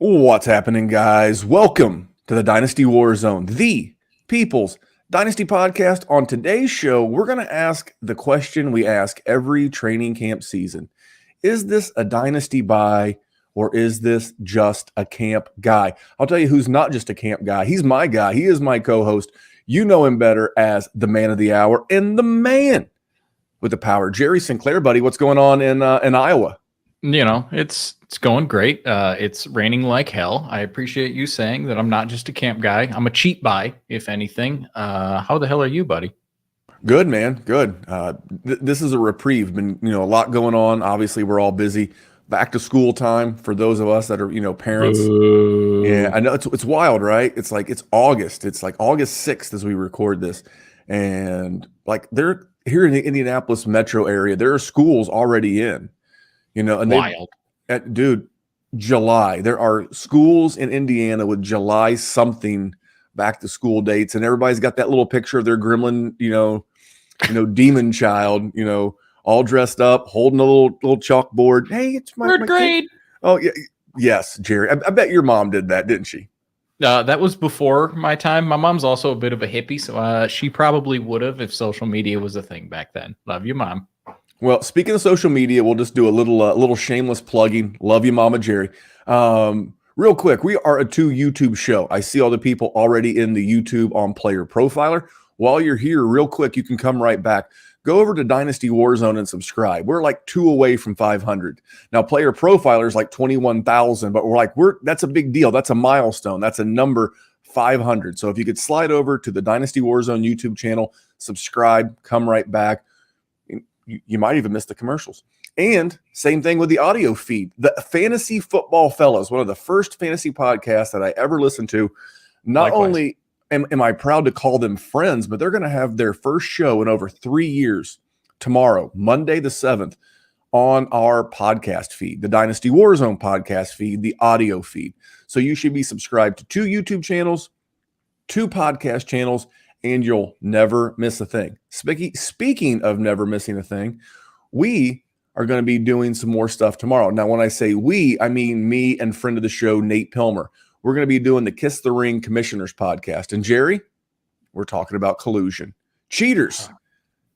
What's happening, guys? Welcome to the Dynasty WarZone, the People's Dynasty podcast. On today's show, we're going to ask the question we ask every training camp season. Is this a Dynasty buy or is this just a camp guy? I'll tell you who's not just a camp guy. He's my guy. He is my co-host. You know him better as the man of the hour and the man with the power. Jerry Sinclair, buddy, what's going on in Iowa? You know, it's going great. It's raining like hell. I appreciate you saying that I'm not just a camp guy. I'm a cheap buy, if anything. How the hell are you, buddy? Good, man. Good. This is a reprieve. Been, a lot going on. Obviously, we're all busy. Back to school time for those of us that are, parents. Ooh. Yeah, I know it's wild, right? It's like it's August. It's like August 6th as we record this. And like they're here in the Indianapolis metro area, there are schools already in. And Wild. Dude, July. There are schools in Indiana with July something back to school dates, and everybody's got that little picture of their gremlin, demon child, all dressed up, holding a little chalkboard. Hey, it's my third grade. Kid. Oh yeah, yes, Jerry. I bet your mom did that, didn't she? That was before my time. My mom's also a bit of a hippie, so she probably would have if social media was a thing back then. Love you, Mom. Well, speaking of social media, we'll just do a little shameless plugging. Love you, Mama Jerry. Real quick, we are a 2 YouTube show. I see all the people already in the YouTube on Player Profiler. While you're here, real quick, you can come right back. Go over to Dynasty WarZone and subscribe. We're like 2 away from 500. Now, Player Profiler is like 21,000, but that's a big deal. That's a milestone. That's a number 500. So if you could slide over to the Dynasty WarZone YouTube channel, subscribe, come right back. You might even miss the commercials. And same thing with the audio feed. The Fantasy Football Fellows, one of the first fantasy podcasts that I ever listened to. Not only am I proud to call them friends, but they're going to have their first show in over 3 years tomorrow, Monday the 7th, on our podcast feed, the Dynasty WarZone podcast feed, the audio feed. So you should be subscribed to 2 YouTube channels, 2 podcast channels, and you'll never miss a thing. Speaking of never missing a thing, we are going to be doing some more stuff tomorrow. Now, when I say we, I mean me and friend of the show, Nate Pilmer. We're going to be doing the Kiss the Ring Commissioners podcast. And Jerry, we're talking about collusion. Cheaters.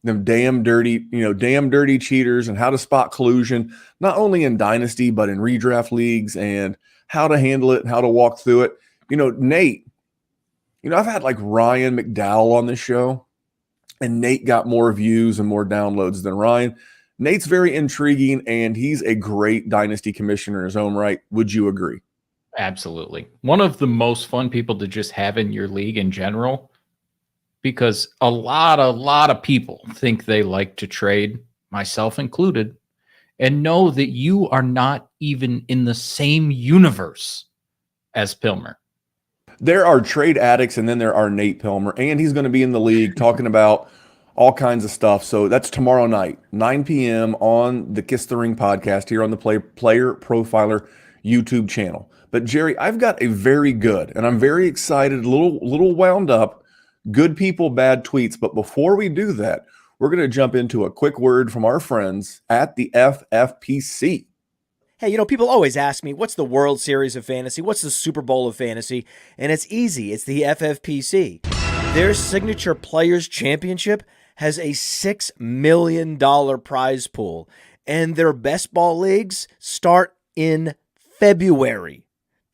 Them damn dirty cheaters, and how to spot collusion, not only in Dynasty, but in redraft leagues, and how to handle it and how to walk through it. Nate, I've had like Ryan McDowell on this show, and Nate got more views and more downloads than Ryan. Nate's very intriguing, and he's a great Dynasty commissioner in his own right. Would you agree? Absolutely. One of the most fun people to just have in your league in general, because a lot of people think they like to trade, myself included, and know that you are not even in the same universe as Pilmer. There are trade addicts, and then there are Nate Pilmer, and he's going to be in the league talking about all kinds of stuff. So that's tomorrow night, 9 p.m. on the Kiss the Ring podcast here on the Player Profiler YouTube channel. But Jerry, I've got a very good, and I'm very excited, a little wound up, good people, bad tweets. But before we do that, we're going to jump into a quick word from our friends at the FFPC. Hey, people always ask me, what's the World Series of Fantasy? What's the Super Bowl of Fantasy? And it's easy. It's the FFPC. Their signature Players Championship has a $6 million prize pool. And their best ball leagues start in February.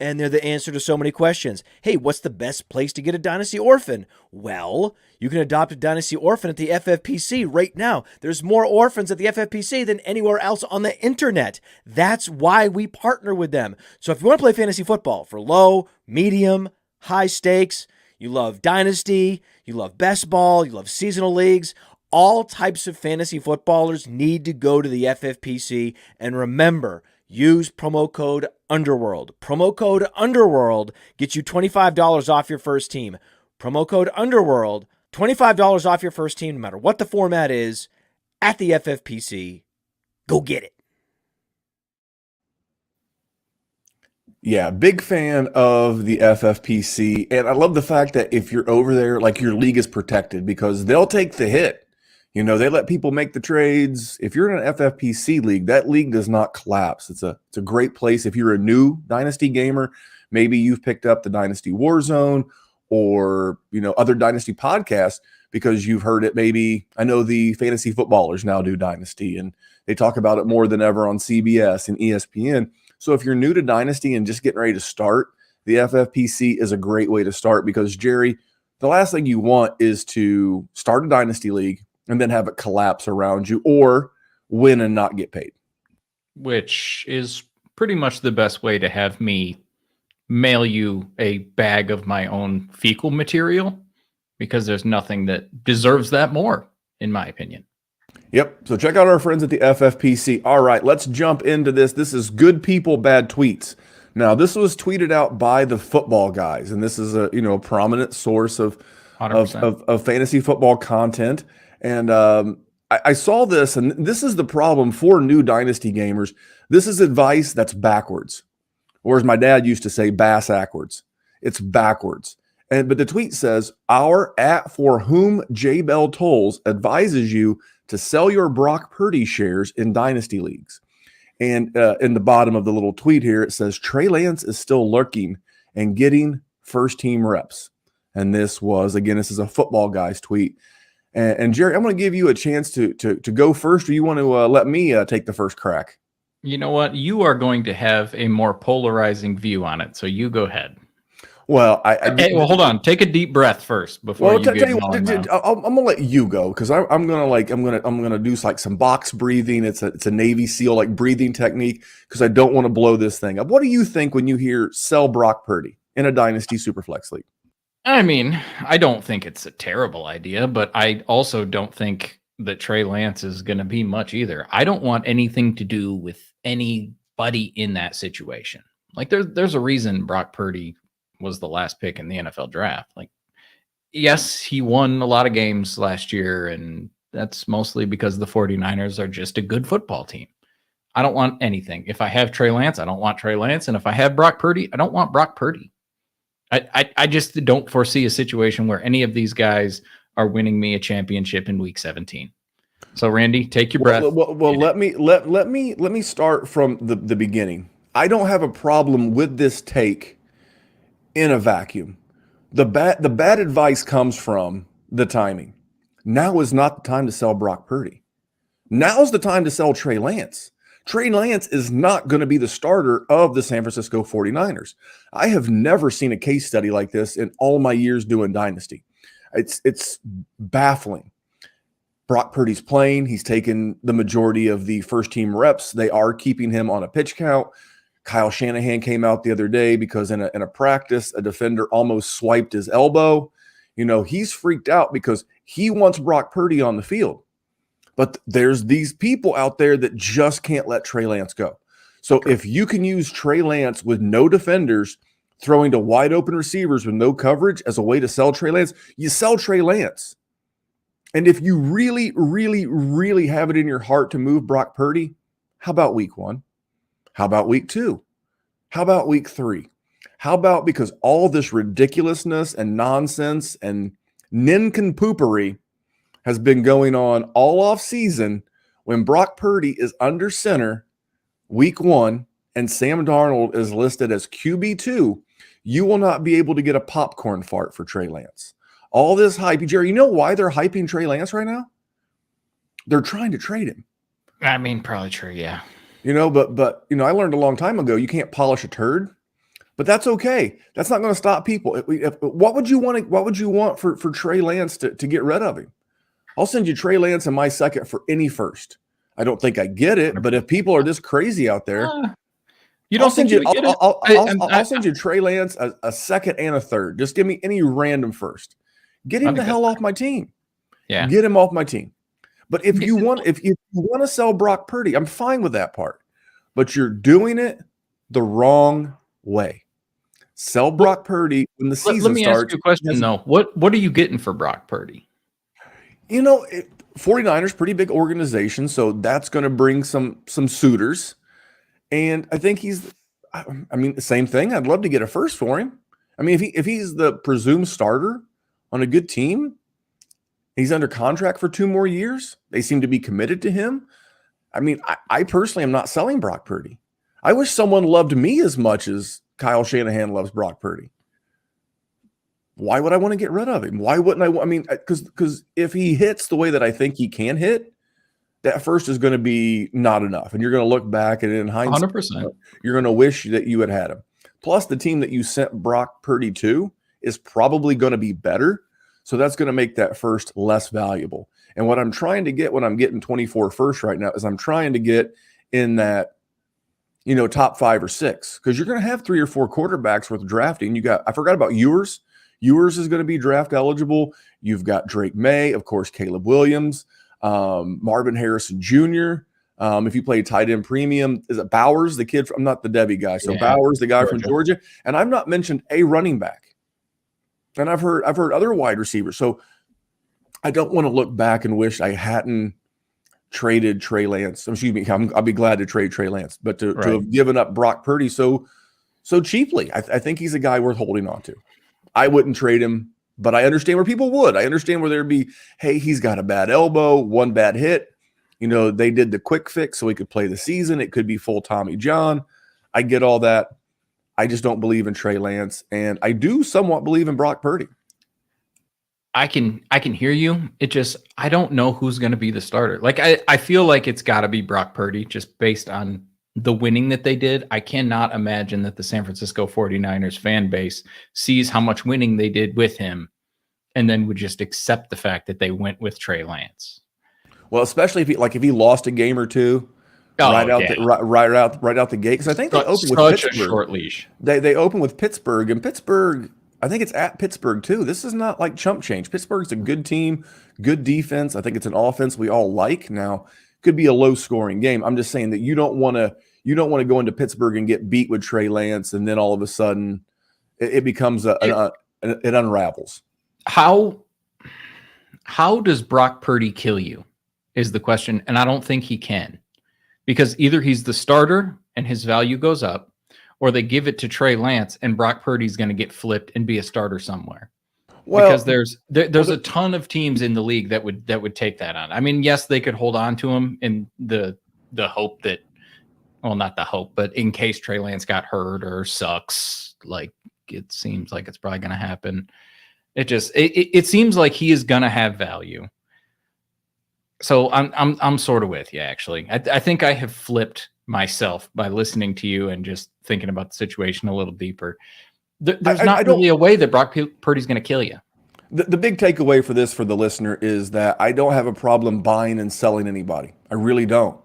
And they're the answer to so many questions. Hey, what's the best place to get a Dynasty Orphan? Well, you can adopt a Dynasty Orphan at the FFPC right now. There's more orphans at the FFPC than anywhere else on the internet. That's why we partner with them. So if you want to play fantasy football for low, medium, high stakes, you love Dynasty, you love best ball, you love seasonal leagues, all types of fantasy footballers need to go to the FFPC. And remember, use promo code UNDERWORLD. Promo code UNDERWORLD gets you $25 off your first team. Promo code UNDERWORLD, $25 off your first team, no matter what the format is, at the FFPC. Go get it. Yeah, big fan of the FFPC. And I love the fact that if you're over there, like your league is protected because they'll take the hit. You know, they let people make the trades. If you're in an FFPC league, that league does not collapse. It's a great place. If you're a new Dynasty gamer, maybe you've picked up the Dynasty WarZone or, you know, other Dynasty podcasts because you've heard it. Maybe I know the fantasy footballers now do Dynasty and they talk about it more than ever on CBS and ESPN. So if you're new to Dynasty and just getting ready to start, the FFPC is a great way to start because, Jerry, the last thing you want is to start a Dynasty league and then have it collapse around you or win and not get paid. Which is pretty much the best way to have me mail you a bag of my own fecal material because there's nothing that deserves that more, in my opinion. Yep. So check out our friends at the FFPC. All right, let's jump into this. This is good people, bad tweets. Now, this was tweeted out by the football guys, and this is a prominent source of fantasy football content. And I saw this, and this is the problem for new Dynasty gamers. This is advice that's backwards, or as my dad used to say, bass-ackwards. It's backwards. But the tweet says, our at for whom J Bell tolls advises you to sell your Brock Purdy shares in Dynasty leagues. And in the bottom of the little tweet here, it says, Trey Lance is still lurking and getting first-team reps. And this is a football guy's tweet. And Jerry, I'm going to give you a chance to go first, or you want to let me take the first crack? You know what? You are going to have a more polarizing view on it, so you go ahead. Well, hold on. Take a deep breath first before you get going. I'm gonna let you go because I'm gonna do like some box breathing. It's a Navy SEAL like breathing technique because I don't want to blow this thing up. What do you think when you hear sell Brock Purdy in a Dynasty Superflex league? I mean, I don't think it's a terrible idea, but I also don't think that Trey Lance is going to be much either. I don't want anything to do with anybody in that situation. Like there's a reason Brock Purdy was the last pick in the NFL draft. Like, yes, he won a lot of games last year, and that's mostly because the 49ers are just a good football team. I don't want anything. If I have Trey Lance, I don't want Trey Lance. And if I have Brock Purdy, I don't want Brock Purdy. I just don't foresee a situation where any of these guys are winning me a championship in week 17. So Randy, take your breath. Well, let me start from the beginning. I don't have a problem with this take in a vacuum. The bad advice comes from the timing. Now is not the time to sell Brock Purdy. Now is the time to sell Trey Lance. Trey Lance is not going to be the starter of the San Francisco 49ers. I have never seen a case study like this in all my years doing Dynasty. It's baffling. Brock Purdy's playing. He's taken the majority of the first-team reps. They are keeping him on a pitch count. Kyle Shanahan came out the other day because in a practice, a defender almost swiped his elbow. You know, he's freaked out because he wants Brock Purdy on the field. But there's these people out there that just can't let Trey Lance go. So if you can use Trey Lance with no defenders, throwing to wide open receivers with no coverage as a way to sell Trey Lance, you sell Trey Lance. And if you really, really, really have it in your heart to move Brock Purdy, how about week 1? How about week 2? How about week 3? How about, because all this ridiculousness and nonsense and nincompoopery has been going on all off season, when Brock Purdy is under center week 1 and Sam Darnold is listed as QB2, you will not be able to get a popcorn fart for Trey Lance. All this hype. Jerry, you know why they're hyping Trey Lance right now? They're trying to trade him. I mean, probably true, yeah. You know, but you know, I learned a long time ago you can't polish a turd, but that's okay. That's not going to stop people. What would you want for Trey Lance to get rid of him? I'll send you Trey Lance in my second for any first. I don't think I get it, but if people are this crazy out there, I'll send you Trey Lance a second and a third. Just give me any random first. Get him the hell off my team. Yeah, get him off my team. But if you want to sell Brock Purdy, I'm fine with that part. But you're doing it the wrong way. Sell Brock Purdy when the season starts. Let me ask you a question though. What are you getting for Brock Purdy? You know, 49ers, pretty big organization, so that's going to bring some suitors. And I think I mean, the same thing. I'd love to get a first for him. I mean, if he's the presumed starter on a good team, he's under contract for 2 more years. They seem to be committed to him. I mean, I personally am not selling Brock Purdy. I wish someone loved me as much as Kyle Shanahan loves Brock Purdy. Why would I want to get rid of him? Why wouldn't I? I mean, because if he hits the way that I think he can hit, that first is going to be not enough. And you're going to look back and in hindsight, 100%. you're going to wish that you had him. Plus, the team that you sent Brock Purdy to is probably going to be better. So that's going to make that first less valuable. And what I'm trying to get when I'm getting 24 first right now is I'm trying to get in that, top 5 or 6, because you're going to have 3 or 4 quarterbacks worth drafting. I forgot about Ewers. Ewers is going to be draft eligible. You've got Drake May, of course, Caleb Williams, Marvin Harrison Jr. If you play tight end premium, is it Bowers, the kid? I'm not the Debbie guy. So yeah, Bowers, the guy from Georgia. And I've not mentioned a running back. And I've heard other wide receivers. So I don't want to look back and wish I hadn't traded Trey Lance. Excuse me. I'll be glad to trade Trey Lance, but to have given up Brock Purdy so cheaply, I think he's a guy worth holding on to. I wouldn't trade him, but I understand where people would. I understand where there'd be, hey, he's got a bad elbow, 1 bad hit. They did the quick fix so he could play the season. It could be full Tommy John. I get all that. I just don't believe in Trey Lance, and I do somewhat believe in Brock Purdy. I can hear you. I don't know who's going to be the starter. Like I feel like it's got to be Brock Purdy just based on the winning that they did. I cannot imagine that the San Francisco 49ers fan base sees how much winning they did with him and then would just accept the fact that they went with Trey Lance. Well, especially if he lost a game or two right out the gate, because I think they opened with Pittsburgh. A short leash. They open with Pittsburgh, and Pittsburgh, I think it's at Pittsburgh too. This is not like chump change. Pittsburgh's a good team, good defense. I think it's an offense we all like. Now, could be a low scoring game. I'm just saying that you don't want to go into Pittsburgh and get beat with Trey Lance, and then all of a sudden it becomes it unravels. How does Brock Purdy kill you is the question, and I don't think he can, because either he's the starter and his value goes up, or they give it to Trey Lance and Brock Purdy's going to get flipped and be a starter somewhere. Well, because there's a ton of teams in the league that would take that on. I mean, yes, they could hold on to him in the hope that, well, not the hope, but in case Trey Lance got hurt or sucks, like it seems like it's probably going to happen. It seems like he is going to have value. So I'm sort of with you, actually. I think I have flipped myself by listening to you and just thinking about the situation a little deeper. There's not really a way that Brock Purdy's going to kill you. The big takeaway for this for the listener is that I don't have a problem buying and selling anybody. I really don't.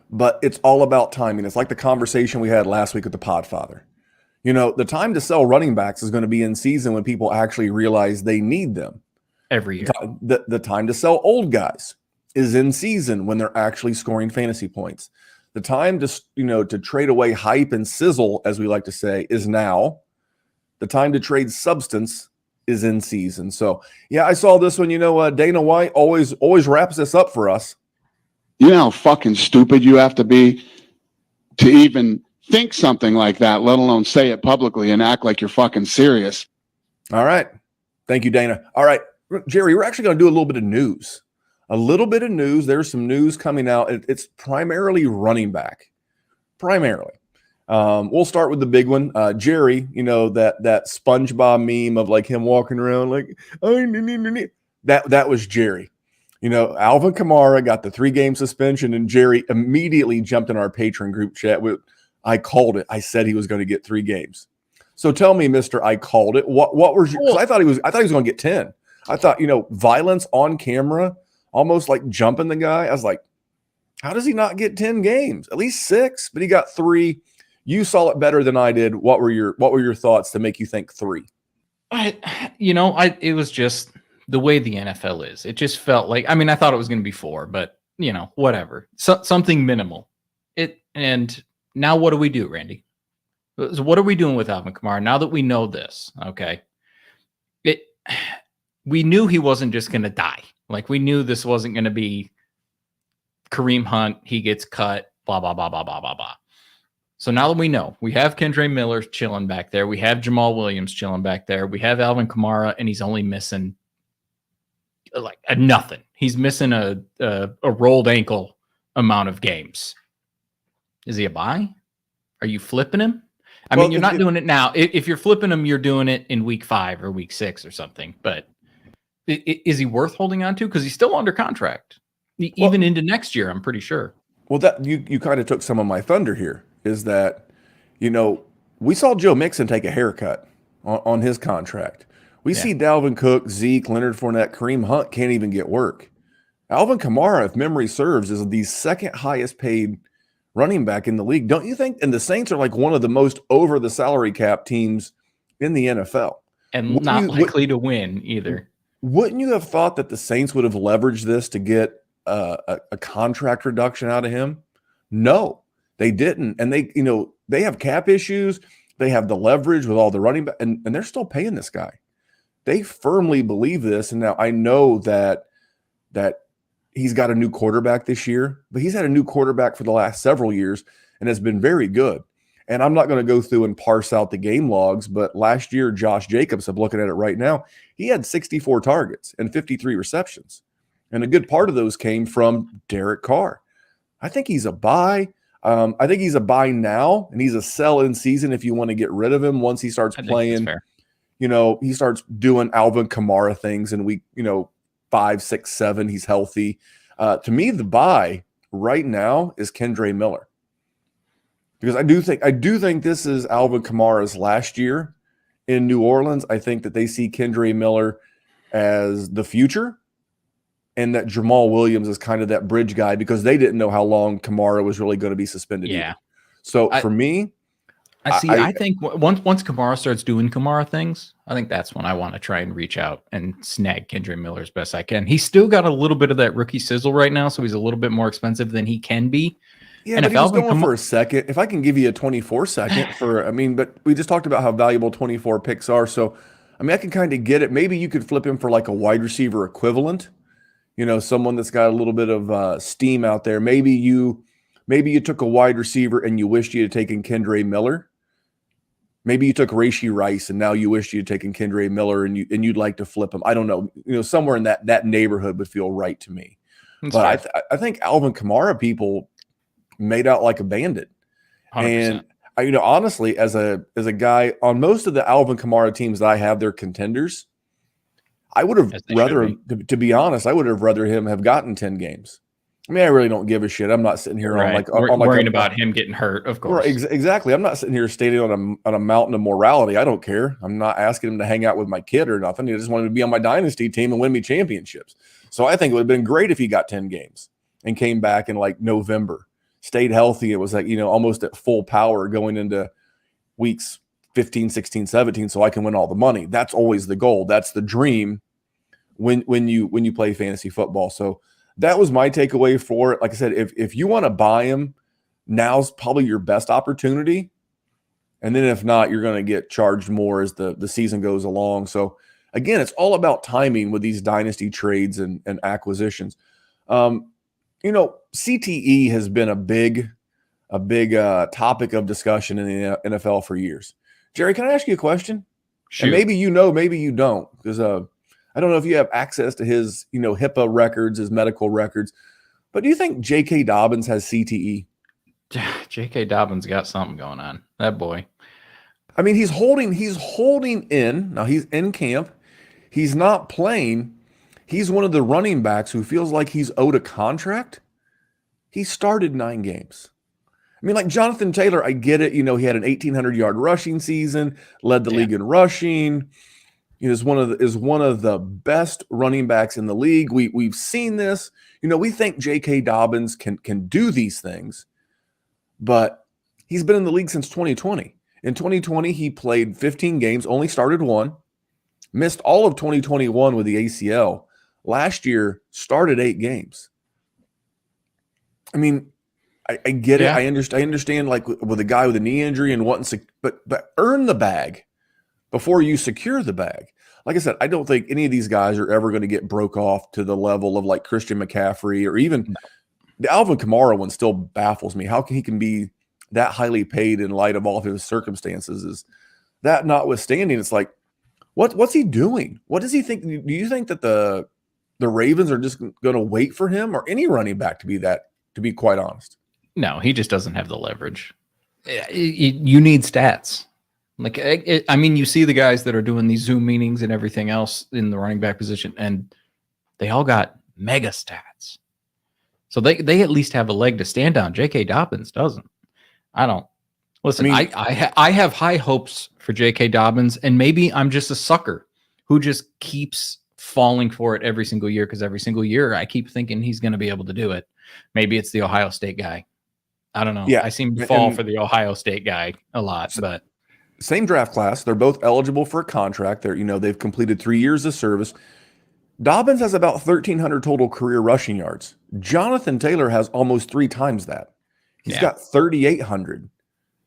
But it's all about timing. It's like the conversation we had last week with the Podfather. The time to sell running backs is going to be in season when people actually realize they need them. Every year. The time to sell old guys is in season when they're actually scoring fantasy points. The time to trade away hype and sizzle, as we like to say, is now. The time to trade substance is in season. So, yeah, I saw this one. Dana White always wraps this up for us. You know how fucking stupid you have to be to even think something like that, let alone say it publicly and act like you're fucking serious. All right. Thank you, Dana. All right, Jerry, we're actually going to do a little bit of news. There's some news coming out. It's primarily running back. Primarily. We'll start with the big one. Jerry, that SpongeBob meme of like him walking around like, that was Jerry. Alvin Kamara got the 3-game suspension, and Jerry immediately jumped in our patron group chat. I called it. I said he was going to get 3 games. So tell me, Mister, I called it. What was your? 'Cause I thought he was going to get 10. I thought violence on camera, almost like jumping the guy. I was like, how does he not get 10 games? At least 6, but he got 3. You saw it better than I did. What were your thoughts to make you think 3? It was just the way the NFL is. It just felt like, I thought it was going to be 4, but whatever. Something minimal. And now what do we do, Randy? So what are we doing with Alvin Kamara now that we know this? Okay. We knew he wasn't just going to die. Like, we knew this wasn't going to be Kareem Hunt. He gets cut, blah, blah, blah, blah, blah, blah, blah. So now that we know, we have Kendre Miller chilling back there. We have Jamal Williams chilling back there. We have Alvin Kamara, and he's only missing like nothing. He's missing a rolled ankle amount of games. Is he a buy? Are you flipping him? I mean, you're not doing it now. If you're flipping him, you're doing it in week 5 or week 6 or something. But is he worth holding on to? Because he's still under contract, even into next year, I'm pretty sure. Well, that you kind of took some of my thunder here. Is that, we saw Joe Mixon take a haircut on his contract. We see Dalvin Cook, Zeke, Leonard Fournette, Kareem Hunt can't even get work. Alvin Kamara, if memory serves, is the second highest paid running back in the league. Don't you think? And the Saints are like one of the most over the salary cap teams in the NFL. And not likely to win either. Wouldn't you have thought that the Saints would have leveraged this to get a contract reduction out of him? No. They didn't. And they have cap issues. They have the leverage with all the running back, and they're still paying this guy. They firmly believe this. And now I know that he's got a new quarterback this year, but he's had a new quarterback for the last several years and has been very good. And I'm not going to go through and parse out the game logs, but last year, Josh Jacobs, I'm looking at it right now, he had 64 targets and 53 receptions. And a good part of those came from Derek Carr. I think he's a buy. I think he's a buy now, and he's a sell in season if you want to get rid of him once he starts playing. He starts doing Alvin Kamara things in week, 5, 6, 7. He's healthy. To me, the buy right now is Kendre Miller, because I do think this is Alvin Kamara's last year in New Orleans. I think that they see Kendre Miller as the future, and that Jamal Williams is kind of that bridge guy because they didn't know how long Kamara was really going to be suspended. Yeah. Either. So for me, I think once Kamara starts doing Kamara things, I think that's when I want to try and reach out and snag Kendre Miller as best I can. He's still got a little bit of that rookie sizzle right now, so he's a little bit more expensive than he can be. Yeah, and but if he was going for a second. If I can give you a 24-second but we just talked about how valuable 24 picks are. So, I can kind of get it. Maybe you could flip him for like a wide receiver equivalent. Someone that's got a little bit of steam out there. Maybe you took a wide receiver and you wished you had taken Kendre Miller. Maybe you took Rashee Rice and now you wished you had taken Kendre Miller and you'd like to flip him. I don't know. Somewhere in that neighborhood would feel right to me. But I think Alvin Kamara people made out like a bandit. 100%. And honestly, as a guy on most of the Alvin Kamara teams that I have, they're contenders. I would have rather, to be honest, I would have rather him have gotten 10 games. I really don't give a shit. I'm not sitting here worrying about him getting hurt, of course. Right, exactly. I'm not sitting here standing on a mountain of morality. I don't care. I'm not asking him to hang out with my kid or nothing. He just wanted to be on my dynasty team and win me championships. So I think it would have been great if he got 10 games and came back in like November, stayed healthy. It was like, almost at full power going into weeks 15, 16, 17, so I can win all the money. That's always the goal. That's the dream when you play fantasy football. So that was my takeaway for it. Like I said, if you want to buy him, now's probably your best opportunity. And then if not, you're going to get charged more as the season goes along. So again, it's all about timing with these dynasty trades and acquisitions. CTE has been a big topic of discussion in the NFL for years. Jerry, can I ask you a question? Sure. And maybe maybe you don't, because I don't know if you have access to his, HIPAA records, his medical records, but do you think JK Dobbins has CTE? JK Dobbins got something going on. That boy. He's holding in. Now he's in camp. He's not playing. He's one of the running backs who feels like he's owed a contract. He started 9 games. Like Jonathan Taylor, I get it. He had an 1,800-yard rushing season, led the league in rushing. Is one of the best running backs in the league. We've seen this. We think J.K. Dobbins can do these things, but he's been in the league since 2020. In 2020, he played 15 games, only started 1, missed all of 2021 with the ACL. Last year, started 8 games. I get it. I understand, like with a guy with a knee injury and wanting to, but earn the bag before you secure the bag. Like I said, I don't think any of these guys are ever going to get broke off to the level of like Christian McCaffrey or even the Alvin Kamara one still baffles me. How can he be that highly paid in light of all of his circumstances. Is that notwithstanding, it's like, what's he doing? What does he think? Do you think that the Ravens are just going to wait for him or any running back to be quite honest? No, he just doesn't have the leverage. You need stats. Like, I mean, you see the guys that are doing these Zoom meetings and everything else in the running back position, and they all got mega stats. So they at least have a leg to stand on. JK Dobbins doesn't. I don't. Listen, I have high hopes for JK Dobbins, and maybe I'm just a sucker who just keeps falling for it every single year, because every single year I keep thinking he's going to be able to do it. Maybe it's the Ohio State guy. I don't know. Yeah, I seem to fall for the Ohio State guy a lot, but same draft class. They're both eligible for a contract. They've completed 3 years of service. Dobbins has about 1,300 total career rushing yards. Jonathan Taylor has almost 3 times that. He's got 3,800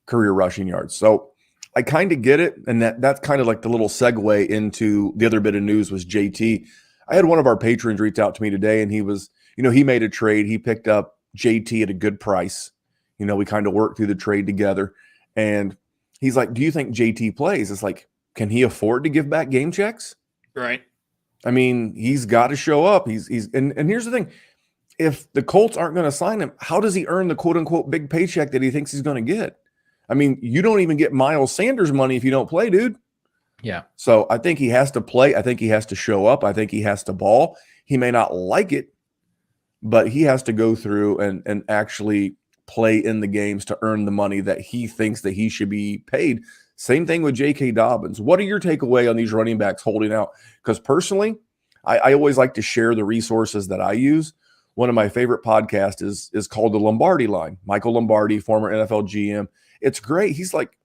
career rushing yards. So I kind of get it. And that's kind of like the little segue into the other bit of news was JT. I had one of our patrons reach out to me today, and he was, he made a trade. He picked up JT at a good price. We kind of worked through the trade together. And he's like, do you think JT plays? It's like, can he afford to give back game checks? right. I mean, he's got to show up. And here's the thing. If the Colts aren't going to sign him, how does he earn the quote unquote big paycheck that he thinks he's going to get? I mean, you don't even get Miles Sanders money if you don't play, dude. Yeah. So I think he has to play. I think he has to show up. I think he has to ball. He may not like it, but he has to go through and actually play in the games to earn the money that he thinks that he should be paid. Same thing with JK Dobbins. What are your takeaway on these running backs holding out? Because personally, I always like to share the resources that I use. One of my favorite podcasts is called The Lombardi Line. Michael Lombardi, former NFL GM. It's great. He's like,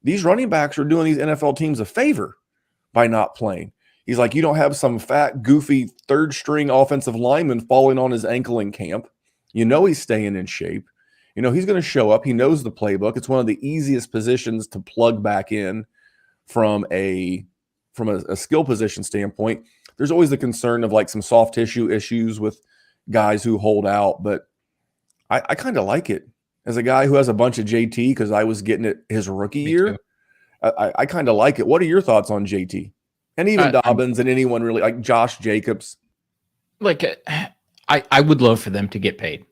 these running backs are doing these NFL teams a favor by not playing. He's like, you don't have some fat, goofy, third-string offensive lineman falling on his ankle in camp. He's staying in shape. He's going to show up. He knows the playbook. It's one of the easiest positions to plug back in from a skill position standpoint. There's always the concern of like some soft tissue issues with guys who hold out, but I kind of like it. As a guy who has a bunch of JT because I was getting it his rookie year, I kind of like it. What are your thoughts on JT? And even Dobbins and anyone really, like Josh Jacobs? Like, I would love for them to get paid.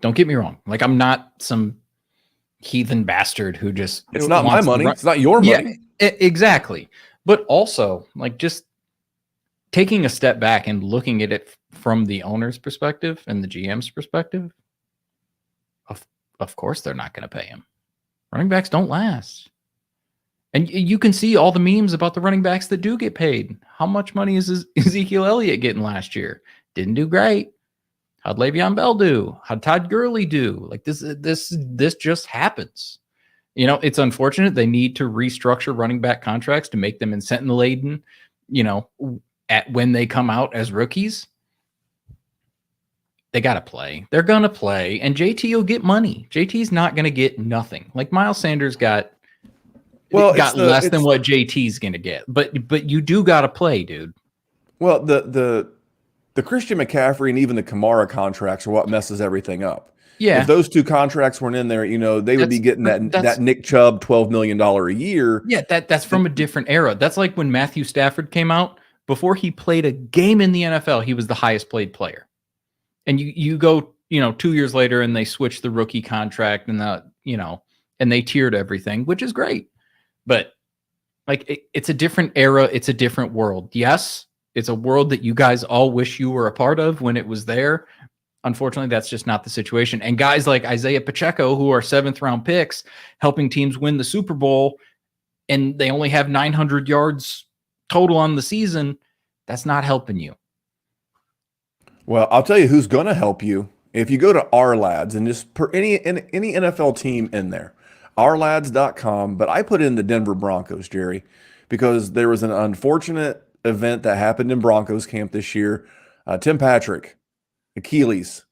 Don't get me wrong. Like, I'm not some heathen bastard who just... It's not my money. It's not your money. Yeah, exactly. But also, like, just taking a step back and looking at it from the owner's perspective and the GM's perspective, of course they're not going to pay him. Running backs don't last. And you can see all the memes about the running backs that do get paid. How much money is Ezekiel Elliott getting last year? Didn't do great. How'd Le'Veon Bell do? How'd Todd Gurley do? Like this just happens. It's unfortunate. They need to restructure running back contracts to make them incentive laden, at when they come out as rookies. They got to play. They're going to play. And JT will get money. JT's not going to get nothing. Like Miles Sanders got less than what JT's going to get. But you do got to play, dude. Well, the Christian McCaffrey and even the Kamara contracts are what messes everything up. Yeah. If those two contracts weren't in there, they would be getting that Nick Chubb $12 million a year. Yeah, that's from a different era. That's like when Matthew Stafford came out. Before he played a game in the NFL, he was the highest paid player. And you go, 2 years later and they switch the rookie contract and and they tiered everything, which is great. But like, it's a different era. It's a different world. Yes, it's a world that you guys all wish you were a part of when it was there. Unfortunately, that's just not the situation. And guys like Isaiah Pacheco, who are 7th round picks, helping teams win the Super Bowl, and they only have 900 yards total on the season, that's not helping you. Well, I'll tell you who's going to help you. If you go to our lads and just put any NFL team in there, ourlads.com, but I put in the Denver Broncos, Jerry, because there was an unfortunate event that happened in Broncos camp this year. Tim Patrick, Achilles.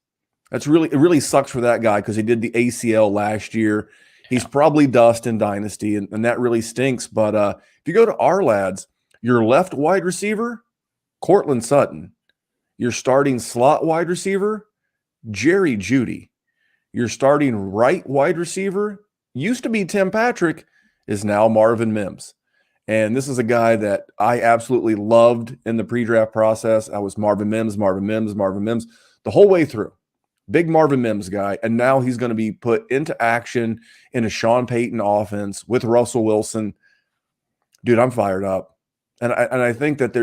It really sucks for that guy because he did the ACL last year. He's probably dust in Dynasty, and that really stinks. But if you go to our lads, your left wide receiver, Cortland Sutton. Your starting slot wide receiver, Jerry Jeudy. Your starting right wide receiver used to be Tim Patrick, is now Marvin Mims. And this is a guy that I absolutely loved in the pre-draft process. I was Marvin Mims the whole way through. Big Marvin Mims guy. And now he's going to be put into action in a Sean Payton offense with Russell Wilson. Dude, I'm fired up. And I think that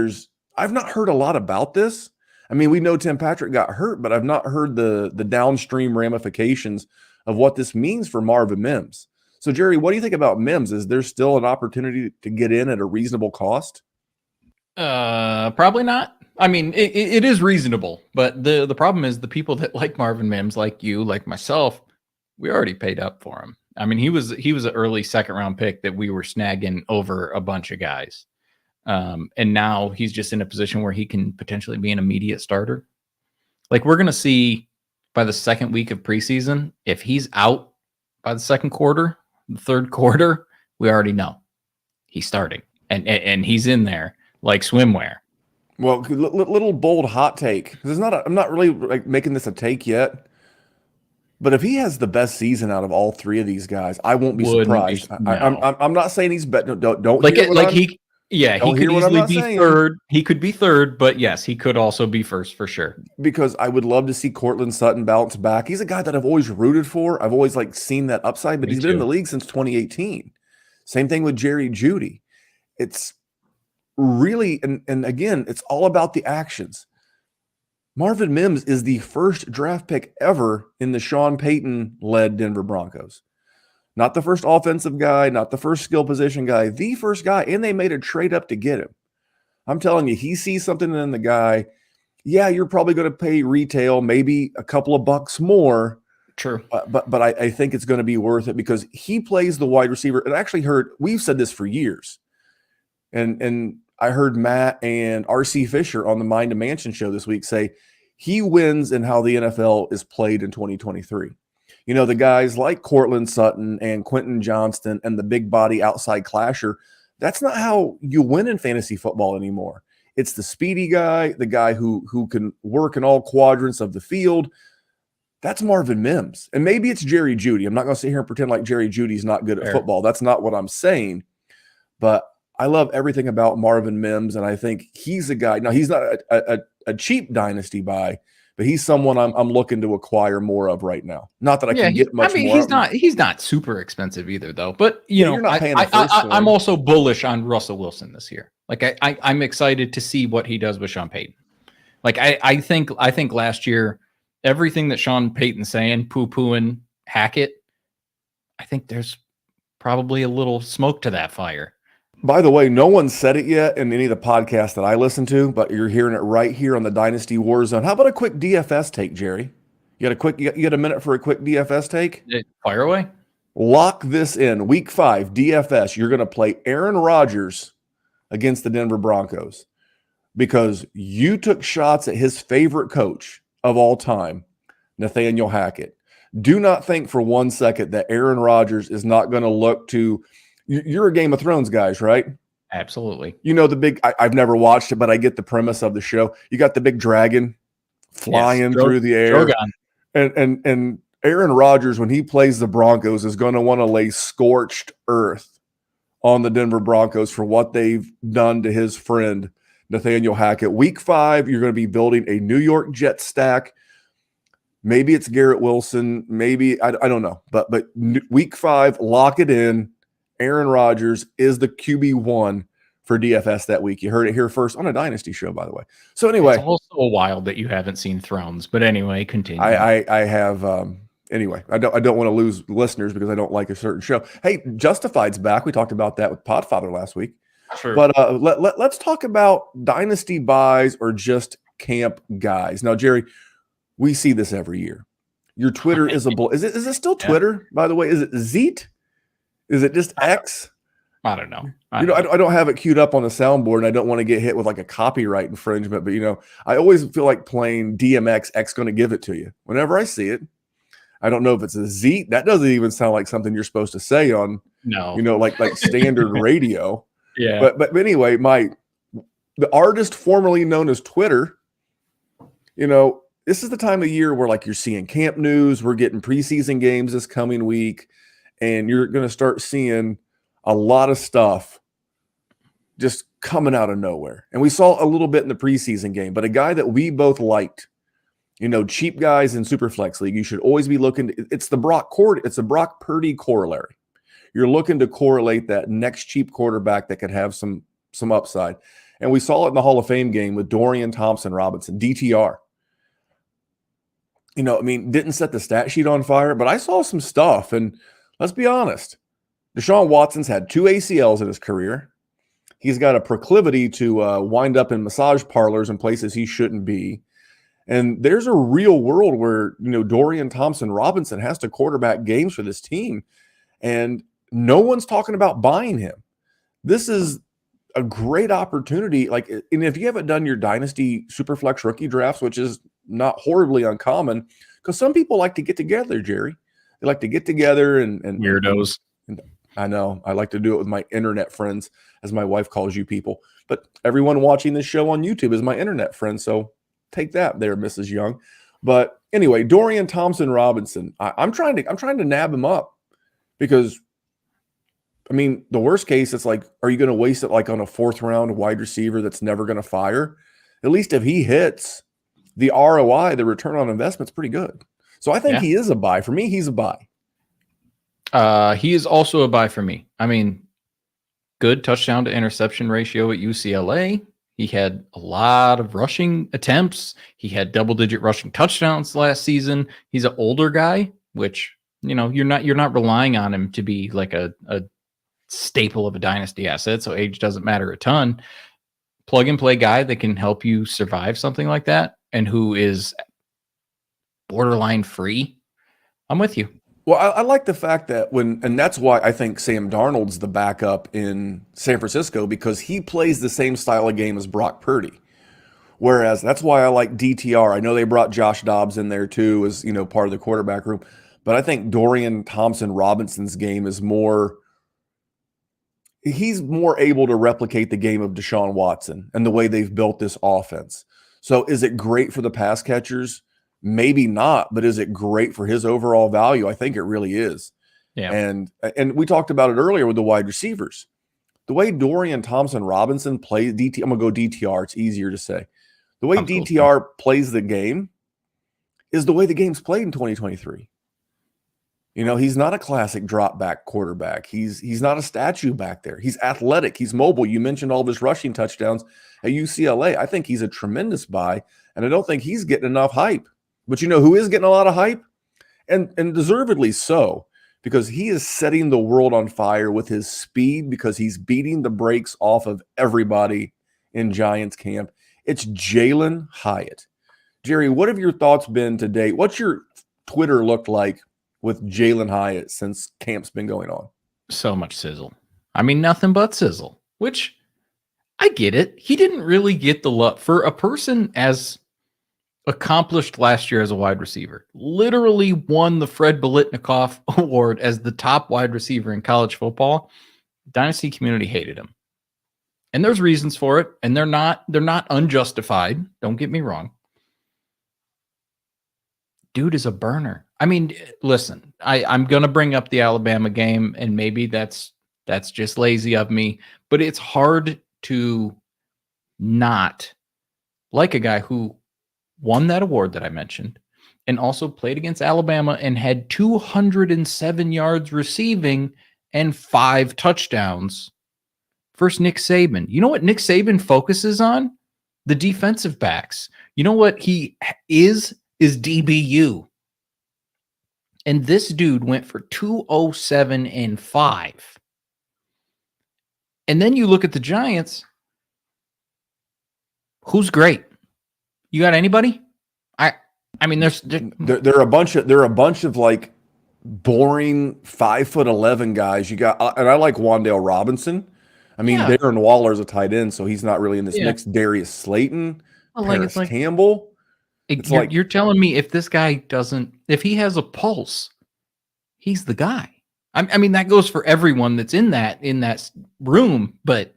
I've not heard a lot about this. I mean, we know Tim Patrick got hurt, but I've not heard the downstream ramifications of what this means for Marvin Mims. So, Jerry, what do you think about Mims? Is there still an opportunity to get in at a reasonable cost? Probably not. I mean, it is reasonable, but the problem is the people that like Marvin Mims, like you, like myself, we already paid up for him. I mean, he was an early second round pick that we were snagging over a bunch of guys. And now he's just in a position where he can potentially be an immediate starter. Like, we're going to see by the second week of preseason, if he's out by the second quarter, the third quarter, we already know he's starting and he's in there like swimwear. Well, little bold hot take. I'm not really like making this a take yet, but if he has the best season out of all three of these guys, I won't be surprised. I'm not saying he's better. Don't like hear it, like he. Yeah, he could easily be third. He could be third, but yes, he could also be first for sure. Because I would love to see Courtland Sutton bounce back. He's a guy that I've always rooted for. I've always seen that upside, but he's been in the league since 2018. Same thing with Jerry Jeudy. It's really, and again, it's all about the actions. Marvin Mims is the first draft pick ever in the Sean Payton-led Denver Broncos. Not the first offensive guy, not the first skill position guy, the first guy, and they made a trade up to get him. I'm telling you, he sees something in the guy. Yeah, you're probably going to pay retail, maybe a couple of bucks more. True. But I think it's going to be worth it because he plays the wide receiver. And I actually we've said this for years. And I heard Matt and RC Fisher on the Mind to Mansion show this week say he wins in how the NFL is played in 2023. You know, the guys like Courtland Sutton and Quentin Johnston and the big body outside clasher, that's not how you win in fantasy football anymore. It's the speedy guy, the guy who can work in all quadrants of the field. That's Marvin Mims. And maybe it's Jerry Jeudy. I'm not going to sit here and pretend like Jerry Judy's not good at football. That's not what I'm saying. But I love everything about Marvin Mims, and I think he's a guy. Now, he's not a cheap dynasty buy, but he's someone I'm looking to acquire more of right now. Not that I can get much more. He's not super expensive either, though. But you're not paying I'm also bullish on Russell Wilson this year. Like I'm excited to see what he does with Sean Payton. Like I think last year, everything that Sean Payton's saying, poo-pooing Hackett, I think there's probably a little smoke to that fire. By the way, no one said it yet in any of the podcasts that I listen to, but you're hearing it right here on the Dynasty WarZone. How about a quick DFS take, Jerry? You got a minute for a quick DFS take? Fire away. Lock this in. Week 5, DFS. You're going to play Aaron Rodgers against the Denver Broncos because you took shots at his favorite coach of all time, Nathaniel Hackett. Do not think for 1 second that Aaron Rodgers is not going to look to – you're a Game of Thrones guys, right? Absolutely. You know the big I've never watched it, but I get the premise of the show. You got the big dragon flying through the air. And Aaron Rodgers, when he plays the Broncos, is going to want to lay scorched earth on the Denver Broncos for what they've done to his friend Nathaniel Hackett. Week 5, you're going to be building a New York Jets stack. Maybe it's Garrett Wilson. Maybe I don't know. But week 5, lock it in. Aaron Rodgers is the QB1 for DFS that week. You heard it here first on a Dynasty show, by the way. So anyway, it's also wild that you haven't seen Thrones, but anyway, continue. I have. Anyway, I don't want to lose listeners because I don't like a certain show. Hey, Justified's back. We talked about that with Podfather last week. Sure. But let's talk about Dynasty buys or just camp guys. Now, Jerry, we see this every year. Your Twitter is is it still Twitter? By the way, is it Zeet? Is it just X? I don't know. I don't have it queued up on the soundboard, and I don't want to get hit with like a copyright infringement. But I always feel like playing DMX. X going to give it to you whenever I see it. I don't know if it's a Z. That doesn't even sound like something you're supposed to say on like standard radio. Yeah. But anyway, the artist formerly known as Twitter, this is the time of year where like you're seeing camp news, we're getting preseason games this coming week, and you're going to start seeing a lot of stuff just coming out of nowhere. And we saw a little bit in the preseason game, but a guy that we both liked, cheap guys in Superflex League, you should always be looking to, it's the Brock Purdy corollary. You're looking to correlate that next cheap quarterback that could have some upside. And we saw it in the Hall of Fame game with Dorian Thompson Robinson, DTR. Didn't set the stat sheet on fire, but I saw some stuff. And let's be honest, Deshaun Watson's had 2 ACLs in his career. He's got a proclivity to wind up in massage parlors and places he shouldn't be. And there's a real world where, Dorian Thompson Robinson has to quarterback games for this team. And no one's talking about buying him. This is a great opportunity. Like, and if you haven't done your Dynasty Superflex rookie drafts, which is not horribly uncommon, because some people like to get together, Jerry. They like to get together and weirdos. And I know. I like to do it with my internet friends, as my wife calls you people. But everyone watching this show on YouTube is my internet friend. So take that there, Mrs. Young. But anyway, Dorian Thompson Robinson, I'm trying to nab him up because, the worst case, it's like, are you going to waste it like on a 4th round wide receiver that's never going to fire? At least if he hits, the ROI, the return on investment, is pretty good. So I think he is a buy. For me, he's a buy. He is also a buy for me. Good touchdown to interception ratio at UCLA. He had a lot of rushing attempts. He had double-digit rushing touchdowns last season. He's an older guy, which, you're not relying on him to be like a staple of a dynasty asset, so age doesn't matter a ton. Plug and play guy that can help you survive something like that and who is borderline free. I'm with you. Well, I like the fact that and that's why I think Sam Darnold's the backup in San Francisco, because he plays the same style of game as Brock Purdy. Whereas that's why I like DTR. I know they brought Josh Dobbs in there too as, part of the quarterback room. But I think Dorian Thompson Robinson's game is he's more able to replicate the game of Deshaun Watson and the way they've built this offense. So is it great for the pass catchers? Maybe not, but is it great for his overall value? I think it really is. Yeah. And we talked about it earlier with the wide receivers. The way Dorian Thompson Robinson plays I'm going to go DTR. It's easier to say. The way DTR plays the game is the way the game's played in 2023. He's not a classic drop back quarterback. He's not a statue back there. He's athletic. He's mobile. You mentioned all of his rushing touchdowns at UCLA. I think he's a tremendous buy, and I don't think he's getting enough hype. But who is getting a lot of hype? And deservedly so, because he is setting the world on fire with his speed, because he's beating the brakes off of everybody in Giants camp. It's Jalin Hyatt. Jerry, what have your thoughts been to date? What's your Twitter looked like with Jalin Hyatt since camp's been going on? So much sizzle. Nothing but sizzle, which I get it. He didn't really get the love for a person as accomplished last year as a wide receiver. Literally won the Fred Biletnikoff Award as the top wide receiver in college football. Dynasty community hated him. And there's reasons for it, and they're not unjustified. Don't get me wrong. Dude is a burner. Listen, I'm going to bring up the Alabama game, and maybe that's just lazy of me, but it's hard to not like a guy who won that award that I mentioned and also played against Alabama and had 207 yards receiving and 5 touchdowns versus Nick Saban. You know what Nick Saban focuses on? The defensive backs. You know what he is DBU. And this dude went for 207 and 5. And then you look at the Giants. Who's great? You got anybody? There are a bunch of like boring 5'11" guys. You got, and I like Wan'Dale Robinson. Darren Waller's a tight end, so he's not really in this mix. Darius Slayton, Paris Campbell. You're telling me if this guy if he has a pulse, he's the guy. That goes for everyone that's in that room, but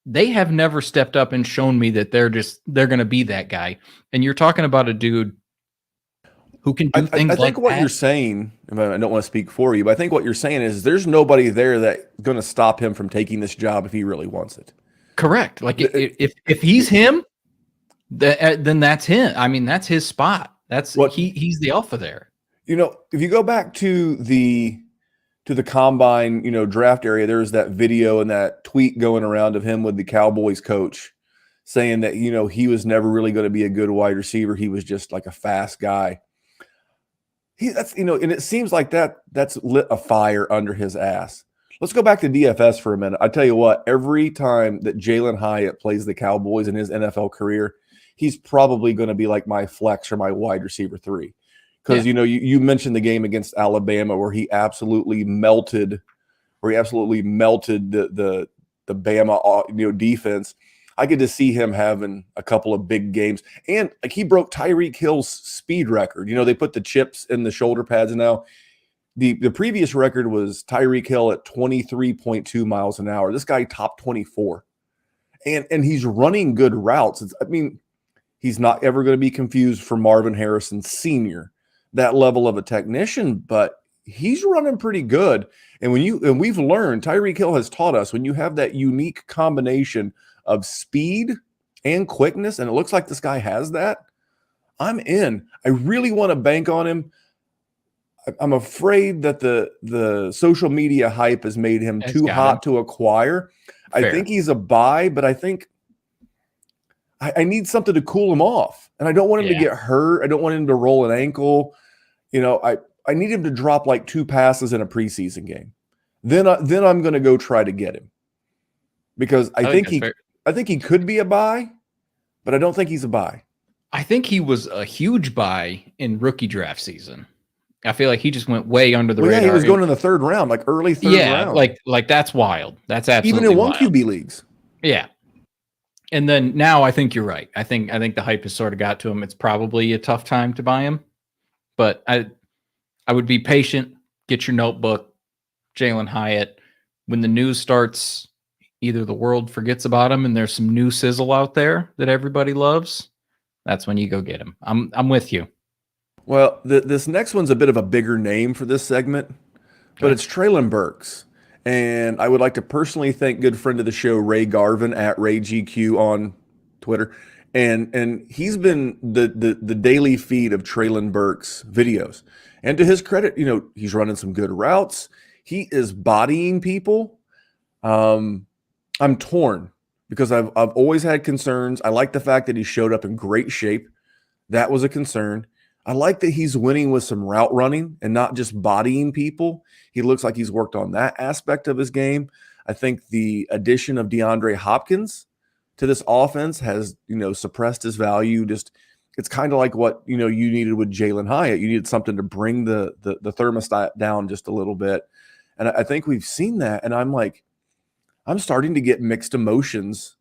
they have never stepped up and shown me that they're going to be that guy. And you're talking about a dude who can do things I think like what that. you're saying, I don't want to speak for you, but I think what you're saying is there's nobody there that's going to stop him from taking this job if he really wants it. Correct. Like if he's him, then that's him. I mean, that's his spot. He's the alpha there. If you go back to the combine, draft area, there's that video and that tweet going around of him with the Cowboys coach saying that, he was never really going to be a good wide receiver. He was just like a fast guy. And it seems like that's lit a fire under his ass. Let's go back to DFS for a minute. I tell you what, every time that Jalin Hyatt plays the Cowboys in his NFL career, he's probably going to be like my flex or my wide receiver 3. Because, you mentioned the game against Alabama where he absolutely melted the Bama, defense. I get to see him having a couple of big games. And like he broke Tyreek Hill's speed record. They put the chips in the shoulder pads now. The previous record was Tyreek Hill at 23.2 miles an hour. This guy topped 24. And he's running good routes. He's not ever going to be confused for Marvin Harrison Sr., that level of a technician, but he's running pretty good. And we've learned, Tyreek Hill has taught us, when you have that unique combination of speed and quickness, and it looks like this guy has that, I'm in. I really want to bank on him. I'm afraid that the social media hype has made him too hot to acquire. Fair. I think he's a buy, but I think I need something to cool him off. And I don't want him to get hurt. I don't want him to roll an ankle. I need him to drop like 2 passes in a preseason game. Then I'm going to go try to get him. Because I think he could be a buy, but I don't think he's a buy. I think he was a huge buy in rookie draft season. I feel like he just went way under the radar. Yeah, he was going in the 3rd round, like early 3rd round. Yeah, like that's wild. That's absolutely even in wild. 1 QB leagues. Yeah. And then now I think you're right. I think the hype has sort of got to him. It's probably a tough time to buy him, but I would be patient. Get your notebook, Jalin Hyatt. When the news starts, either the world forgets about him and there's some new sizzle out there that everybody loves. That's when you go get him. I'm with you. Well, this next one's a bit of a bigger name for this segment, but it's Treylon Burks. And I would like to personally thank good friend of the show, Ray Garvin at RayGQ on Twitter. And he's been the daily feed of Treylon Burks videos. And to his credit, he's running some good routes. He is bodying people. I'm torn because I've always had concerns. I like the fact that he showed up in great shape. That was a concern. I like that he's winning with some route running and not just bodying people. He looks like he's worked on that aspect of his game. I think the addition of DeAndre Hopkins to this offense has, suppressed his value. It's kind of like what, you needed with Jalin Hyatt. You needed something to bring the thermostat down just a little bit. And I think we've seen that. And I'm starting to get mixed emotions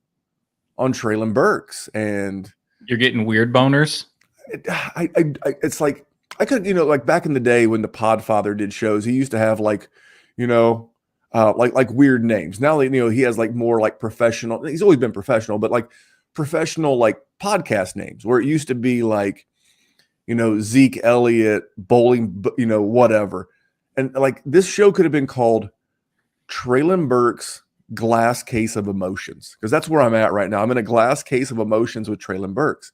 on Treylon Burks. And you're getting weird boners. It's like I could, like back in the day when the Podfather did shows, he used to have like weird names. Now, he has like more like professional. He's always been professional, but like professional, like podcast names where it used to be like, Zeke Elliott, bowling, whatever. And like this show could have been called Treylon Burks Glass Case of Emotions, because that's where I'm at right now. I'm in a glass case of emotions with Treylon Burks.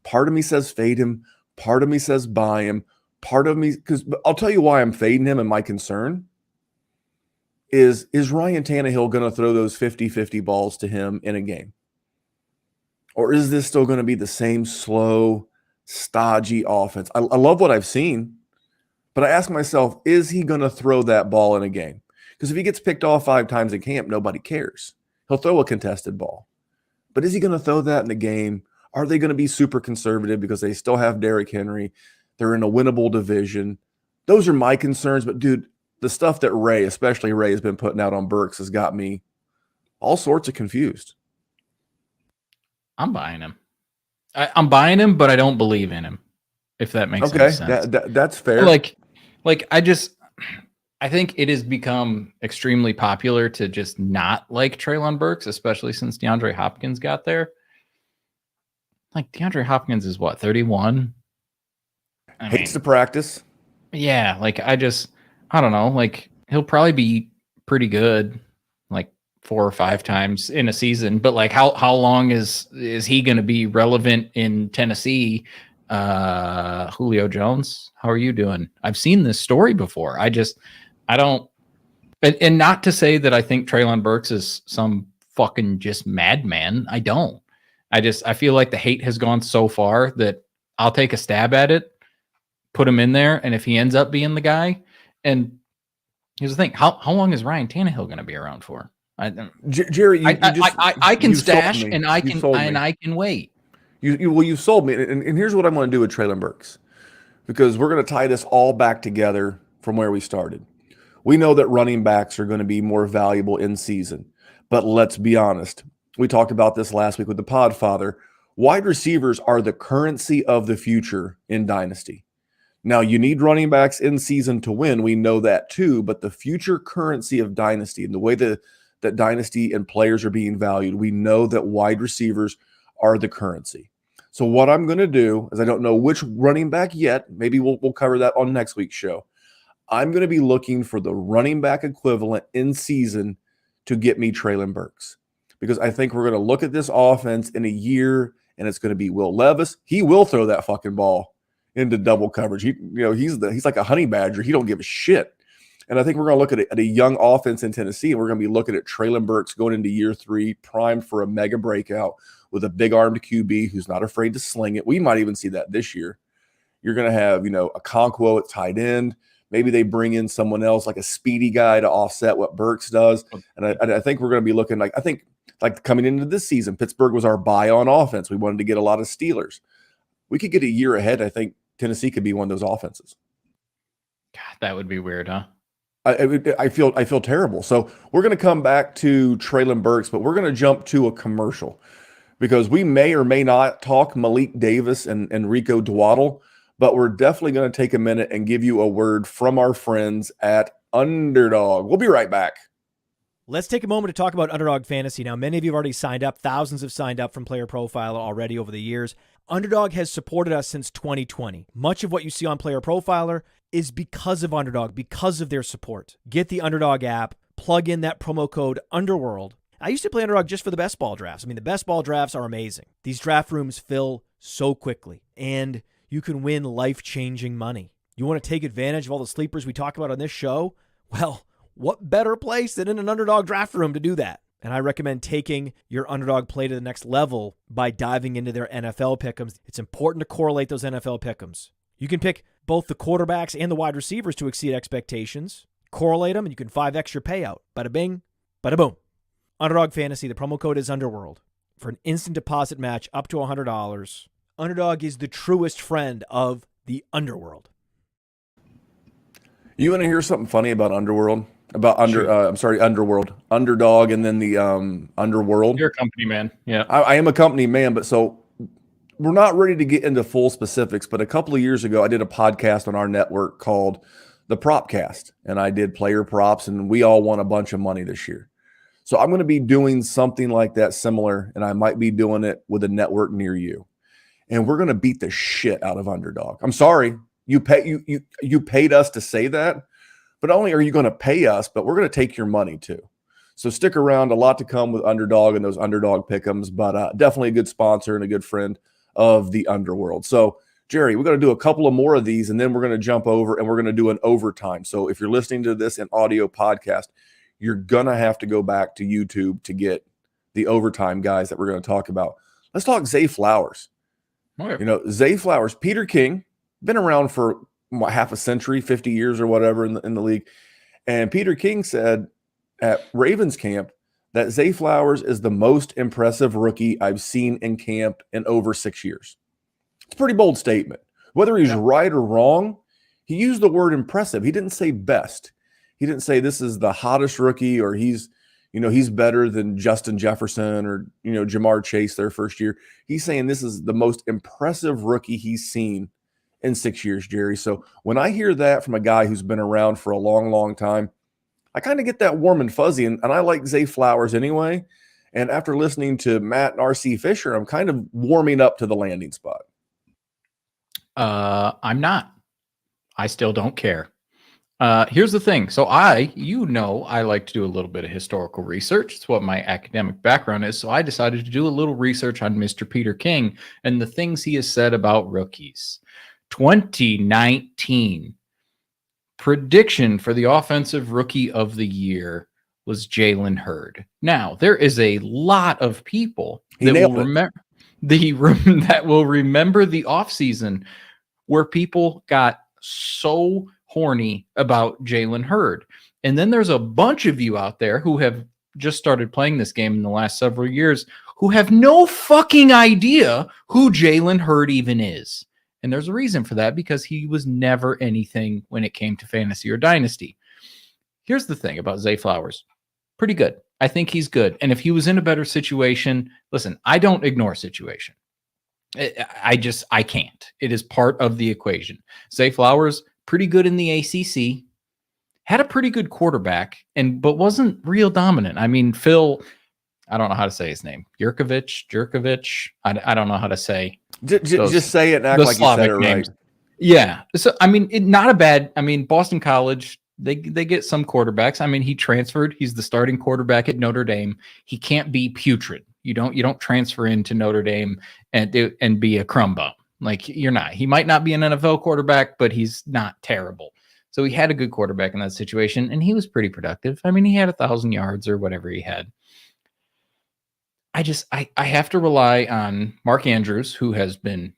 Part of me says fade him. Part of me says buy him. Part of me, because I'll tell you why I'm fading him, and my concern is Ryan Tannehill going to throw those 50-50 balls to him in a game? Or is this still going to be the same slow, stodgy offense? I love what I've seen, but I ask myself, is he going to throw that ball in a game? Because if he gets picked off 5 times in camp, nobody cares. He'll throw a contested ball. But is he going to throw that in the game? Are they going to be super conservative because they still have Derrick Henry? They're in a winnable division. Those are my concerns. But, dude, the stuff that especially Ray, has been putting out on Burks has got me all sorts of confused. I'm buying him. I'm buying him, but I don't believe in him, if that makes any sense. That's fair. I think it has become extremely popular to just not like Treylon Burks, especially since DeAndre Hopkins got there. Like DeAndre Hopkins is what, 31? Hates to practice. Yeah, like I don't know. Like he'll probably be pretty good, like 4 or 5 times in a season. But like, how long is he going to be relevant in Tennessee? Julio Jones, how are you doing? I've seen this story before. I don't. And not to say that I think Treylon Burks is some fucking just madman. I don't. I feel like the hate has gone so far that I'll take a stab at it, put him in there, and if he ends up being the guy, and here's the thing: how long is Ryan Tannehill going to be around for? Jerry, I can stash and I can wait. You sold me, and here's what I'm going to do with Treylon Burks, because we're going to tie this all back together from where we started. We know that running backs are going to be more valuable in season, but let's be honest. We talked about this last week with the Podfather. Wide receivers are the currency of the future in Dynasty. Now, you need running backs in season to win. We know that too, but the future currency of Dynasty and the way that Dynasty and players are being valued, we know that wide receivers are the currency. So what I'm going to do is, I don't know which running back yet. Maybe we'll cover that on next week's show. I'm going to be looking for the running back equivalent in season to get me Treylon Burks, because I think we're going to look at this offense in a year and it's going to be Will Levis. He will throw that fucking ball into double coverage. He's like a honey badger. He don't give a shit. And I think we're going to look at a young offense in Tennessee, and we're going to be looking at Treylon Burks going into year 3, primed for a mega breakout with a big-armed QB who's not afraid to sling it. We might even see that this year. You're going to have, a Okonkwo at tight end. Maybe they bring in someone else, like a speedy guy, to offset what Burks does. And I think we're going to be looking like coming into this season, Pittsburgh was our buy on offense. We wanted to get a lot of Steelers. We could get a year ahead. I think Tennessee could be one of those offenses. God, that would be weird, huh? I feel terrible. So we're going to come back to Treylon Burks, but we're going to jump to a commercial, because we may or may not talk Malik Davis and Rico Dwaddle, but we're definitely going to take a minute and give you a word from our friends at Underdog. We'll be right back. Let's take a moment to talk about Underdog Fantasy. Now, many of you have already signed up. Thousands have signed up from Player Profiler already over the years. Underdog has supported us since 2020. Much of what you see on Player Profiler is because of Underdog, because of their support. Get the Underdog app, plug in that promo code Underworld. I used to play Underdog just for the best ball drafts. I mean, the best ball drafts are amazing. These draft rooms fill so quickly, and you can win life-changing money. You want to take advantage of all the sleepers we talk about on this show? Well, what better place than in an Underdog draft room to do that? And I recommend taking your Underdog play to the next level by diving into their NFL pick'ems. It's important to correlate those NFL pick'ems. You can pick both the quarterbacks and the wide receivers to exceed expectations. Correlate them, and you can 5x your payout. Bada bing, bada boom. Underdog Fantasy, the promo code is Underworld. For an instant deposit match up to $100, Underdog is the truest friend of the Underworld. You want to hear something funny about Underworld? Underworld, Underdog, and then the Underworld. You're a company man. Yeah. I am a company man, but so we're not ready to get into full specifics, but a couple of years ago, I did a podcast on our network called The Propcast, and I did player props, and we all won a bunch of money this year. So I'm going to be doing something like that similar, and I might be doing it with a network near you. And we're going to beat the shit out of Underdog. I'm sorry. You paid us to say that, but not only are you going to pay us, but we're going to take your money too. So stick around. A lot to come with Underdog and those Underdog pick'ems, but definitely a good sponsor and a good friend of the Underworld. So Jerry, we're going to do a couple of more of these, and then we're going to jump over and we're going to do an overtime. So if you're listening to this in audio podcast, you're going to have to go back to YouTube to get the overtime guys that we're going to talk about. Let's talk Zay Flowers. Zay Flowers, Peter King, been around for half a century, 50 years or whatever in the league. And Peter King said at Ravens camp that Zay Flowers is the most impressive rookie I've seen in camp in over 6 years. It's a pretty bold statement. Whether he's right or wrong, he used the word impressive. He didn't say best. He didn't say this is the hottest rookie or he's better than Justin Jefferson or, Jamar Chase their first year. He's saying this is the most impressive rookie he's seen in 6 years, Jerry. So when I hear that from a guy who's been around for a long, long time, I kind of get that warm and fuzzy, and I like Zay Flowers anyway. And after listening to Matt and RC Fisher, I'm kind of warming up to the landing spot. I'm not. I still don't care. Here's the thing. So I like to do a little bit of historical research. It's what my academic background is. So I decided to do a little research on Mr. Peter King and the things he has said about rookies. 2019 prediction for the offensive rookie of the year was Jalin Hyatt. Now, there is a lot of people that will remember that will remember the offseason where people got so horny about Jalin Hyatt. And then there's a bunch of you out there who have just started playing this game in the last several years who have no fucking idea who Jalin Hyatt even is. And there's a reason for that, because he was never anything when it came to fantasy or dynasty. Here's the thing about Zay Flowers. Pretty good. I think he's good. And if he was in a better situation, listen, I don't ignore situation. I can't. It is part of the equation. Zay Flowers, pretty good in the ACC, had a pretty good quarterback, but wasn't real dominant. I mean, Phil, I don't know how to say his name. Jerkovich. I don't know how to say. Just say it and act like you said it right. Yeah. So, I mean, not a bad, Boston College, they get some quarterbacks. I mean, he transferred. He's the starting quarterback at Notre Dame. He can't be putrid. You don't transfer into Notre Dame and be a crumb bum. Like, you're not. He might not be an NFL quarterback, but he's not terrible. So he had a good quarterback in that situation, and he was pretty productive. I mean, he had 1,000 yards or whatever he had. I have to rely on Mark Andrews, who has been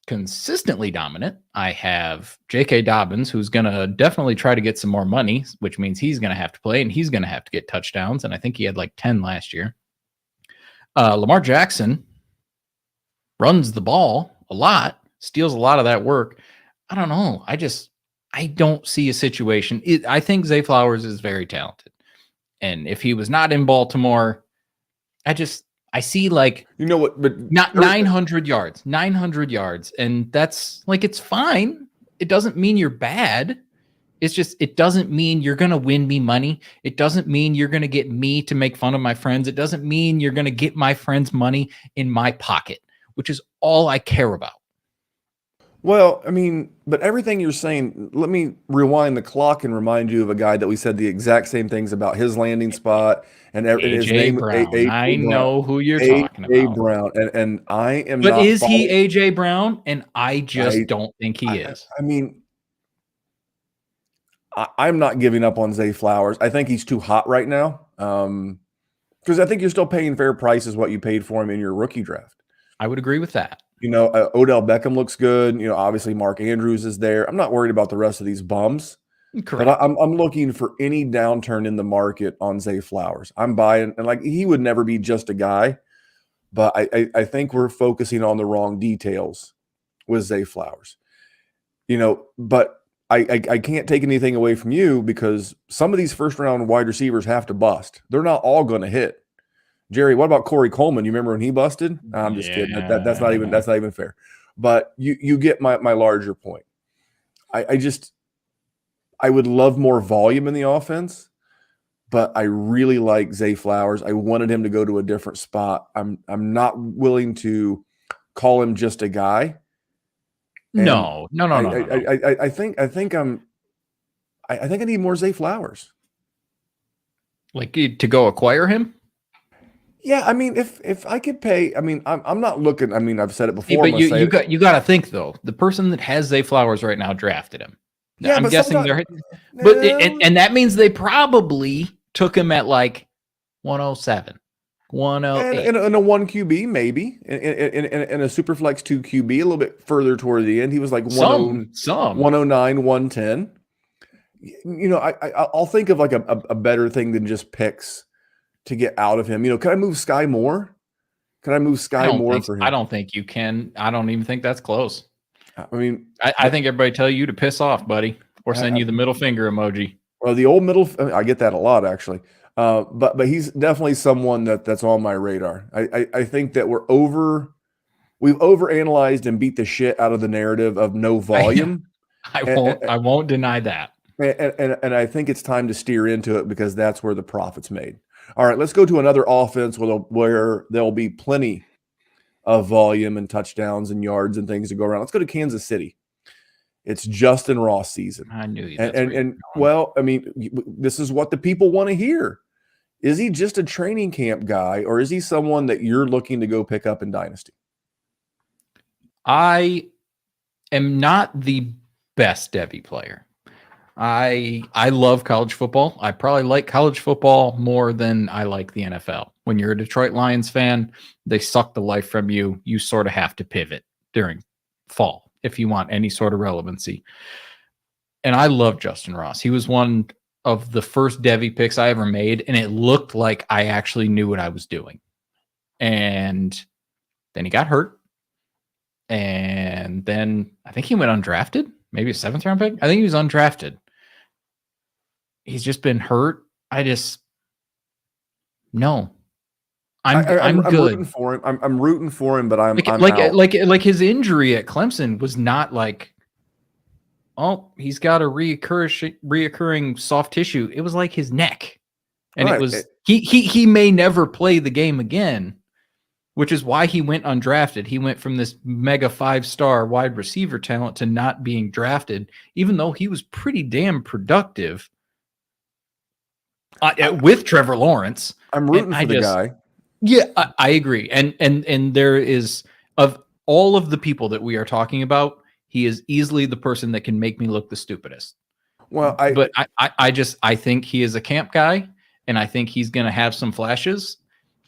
consistently dominant. I have JK Dobbins, who's going to definitely try to get some more money, which means he's going to have to play and he's going to have to get touchdowns. And I think he had like 10 last year. Lamar Jackson runs the ball a lot, steals a lot of that work. I don't know. I don't see a situation. I think Zay Flowers is very talented. And if he was not in Baltimore, I see, like, you know what, but not 900 yards, and that's like, it's fine. It doesn't mean you're bad. It's just, it doesn't mean you're going to win me money. It doesn't mean you're going to get me to make fun of my friends. It doesn't mean you're going to get my friends' money in my pocket, which is all I care about. Well, I mean, but everything you're saying, let me rewind the clock and remind you of a guy that we said the exact same things about his landing spot and his name. Brown. I know who you're talking about. A. Brown, and I am. But not is he AJ Brown? And I don't think he is. I mean, I'm not giving up on Zay Flowers. I think he's too hot right now. Because I think you're still paying fair prices what you paid for him in your rookie draft. I would agree with that. You know, Odell Beckham looks good. You know, obviously Mark Andrews is there. I'm not worried about the rest of these bums. Correct. But I'm looking for any downturn in the market on Zay Flowers. I'm buying, and like, he would never be just a guy, but I think we're focusing on the wrong details with Zay Flowers. You know, but I can't take anything away from you, because some of these first round wide receivers have to bust. They're not all going to hit. Jerry, what about Corey Coleman? You remember when he busted? I'm just kidding. That's not even fair. But you get my larger point. I would love more volume in the offense, but I really like Zay Flowers. I wanted him to go to a different spot. I'm not willing to call him just a guy. No. I think I need more Zay Flowers. Like, to go acquire him? Yeah, I mean, if I could pay, I mean, I'm not looking. I mean, I've said it before. But you got to think, though, the person that has Zay Flowers right now drafted him. Yeah, I'm guessing and that means they probably took him at like 107, 108. In a 1 QB, maybe in a Superflex 2 QB, a little bit further toward the end. He was like 109, 110. You know, I'll think of like a better thing than just picks to get out of him. You know, can I move Sky Moore? Can I move Sky Moore for him? I don't think you can. I don't even think that's close. I mean, I think everybody tell you to piss off, buddy, or send you the middle finger emoji. Well, the old middle, I get that a lot, actually. But he's definitely someone that's on my radar. I think that we've overanalyzed and beat the shit out of the narrative of no volume. I won't deny that. And I think it's time to steer into it, because that's where the profit's made. All right, let's go to another offense where there'll be plenty of volume and touchdowns and yards and things to go around. Let's go to Kansas City. It's Justyn Ross season. I knew that's where and well, I mean, this is what the people want to hear. Is he just a training camp guy, or is he someone that you're looking to go pick up in Dynasty? I am not the best Devy player. I love college football. I probably like college football more than I like the NFL. When you're a Detroit Lions fan, they suck the life from you. You sort of have to pivot during fall if you want any sort of relevancy. And I love Justyn Ross. He was one of the first Devy picks I ever made, and it looked like I actually knew what I was doing. And then he got hurt. And then I think he went undrafted, maybe a 7th round pick. I think he was undrafted. He's just been hurt. No. I'm good. Rooting for him. I'm rooting for him, but I'm like, out. like his injury at Clemson was not like, oh, he's got a reoccurring soft tissue. It was like his neck, and Right. It was he may never play the game again, which is why he went undrafted. He went from this mega 5-star wide receiver talent to not being drafted, even though he was pretty damn productive with Trevor Lawrence. I'm rooting for the guy. Yeah, I agree. And there is, of all of the people that we are talking about, he is easily the person that can make me look the stupidest. Well, I think he is a camp guy, and I think he's going to have some flashes.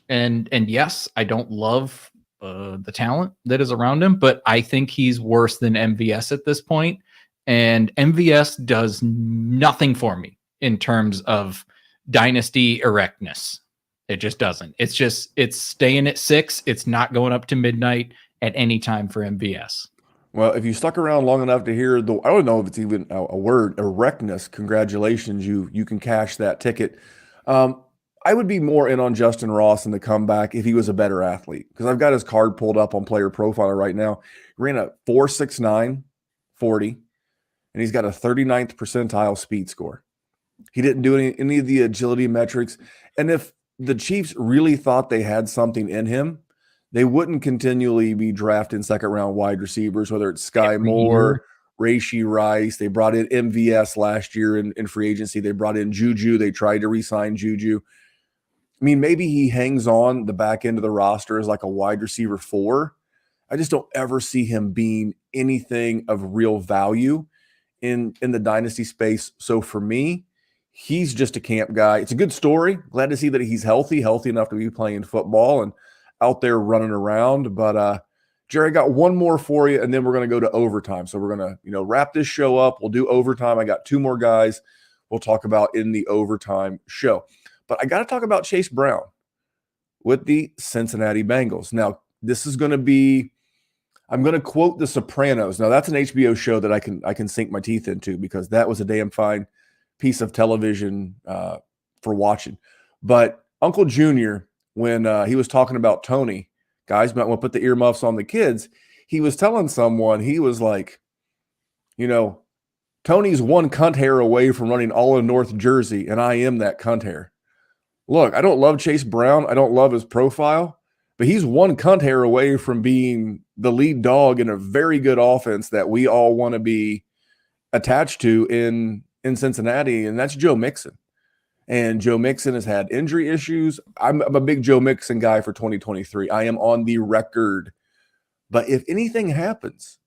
And yes, I don't love the talent that is around him, but I think he's worse than MVS at this point. And MVS does nothing for me in terms of dynasty erectness. It just doesn't. It's staying at 6. It's not going up to midnight at any time for MVS. Well, if you stuck around long enough to hear I don't know if it's even a word, erectness, congratulations, you can cash that ticket. I would be more in on Justyn Ross in the comeback if he was a better athlete, because I've got his card pulled up on Player Profiler right now. He ran a 4.69 40, and he's got a 39th percentile speed score. He didn't do any of the agility metrics. And if the Chiefs really thought they had something in him, they wouldn't continually be drafting second-round wide receivers, whether it's Sky Moore, Rashee Rice. They brought in MVS last year in free agency. They brought in Juju. They tried to re-sign Juju. I mean, maybe he hangs on the back end of the roster as like a wide receiver 4. I just don't ever see him being anything of real value in the dynasty space. So for me, he's just a camp guy. It's a good story. Glad to see that he's healthy enough to be playing football and out there running around. But Jerry, I got one more for you, and then we're going to go to overtime. So we're going to, wrap this show up. We'll do overtime. I got 2 more guys we'll talk about in the overtime show. But I got to talk about Chase Brown with the Cincinnati Bengals. Now, this is going to be, I'm going to quote The Sopranos. Now, that's an HBO show that I can sink my teeth into, because that was a damn fine piece of television for watching. But Uncle Junior, when he was talking about Tony, guys might want to put the earmuffs on the kids, he was telling someone, he was like, Tony's one cunt hair away from running all of North Jersey, and I am that cunt hair. Look, I don't love Chase Brown. I don't love his profile, but he's one cunt hair away from being the lead dog in a very good offense that we all want to be attached to in Cincinnati, and that's Joe Mixon. And Joe Mixon has had injury issues. I'm a big Joe Mixon guy for 2023. I am on the record. But if anything happens,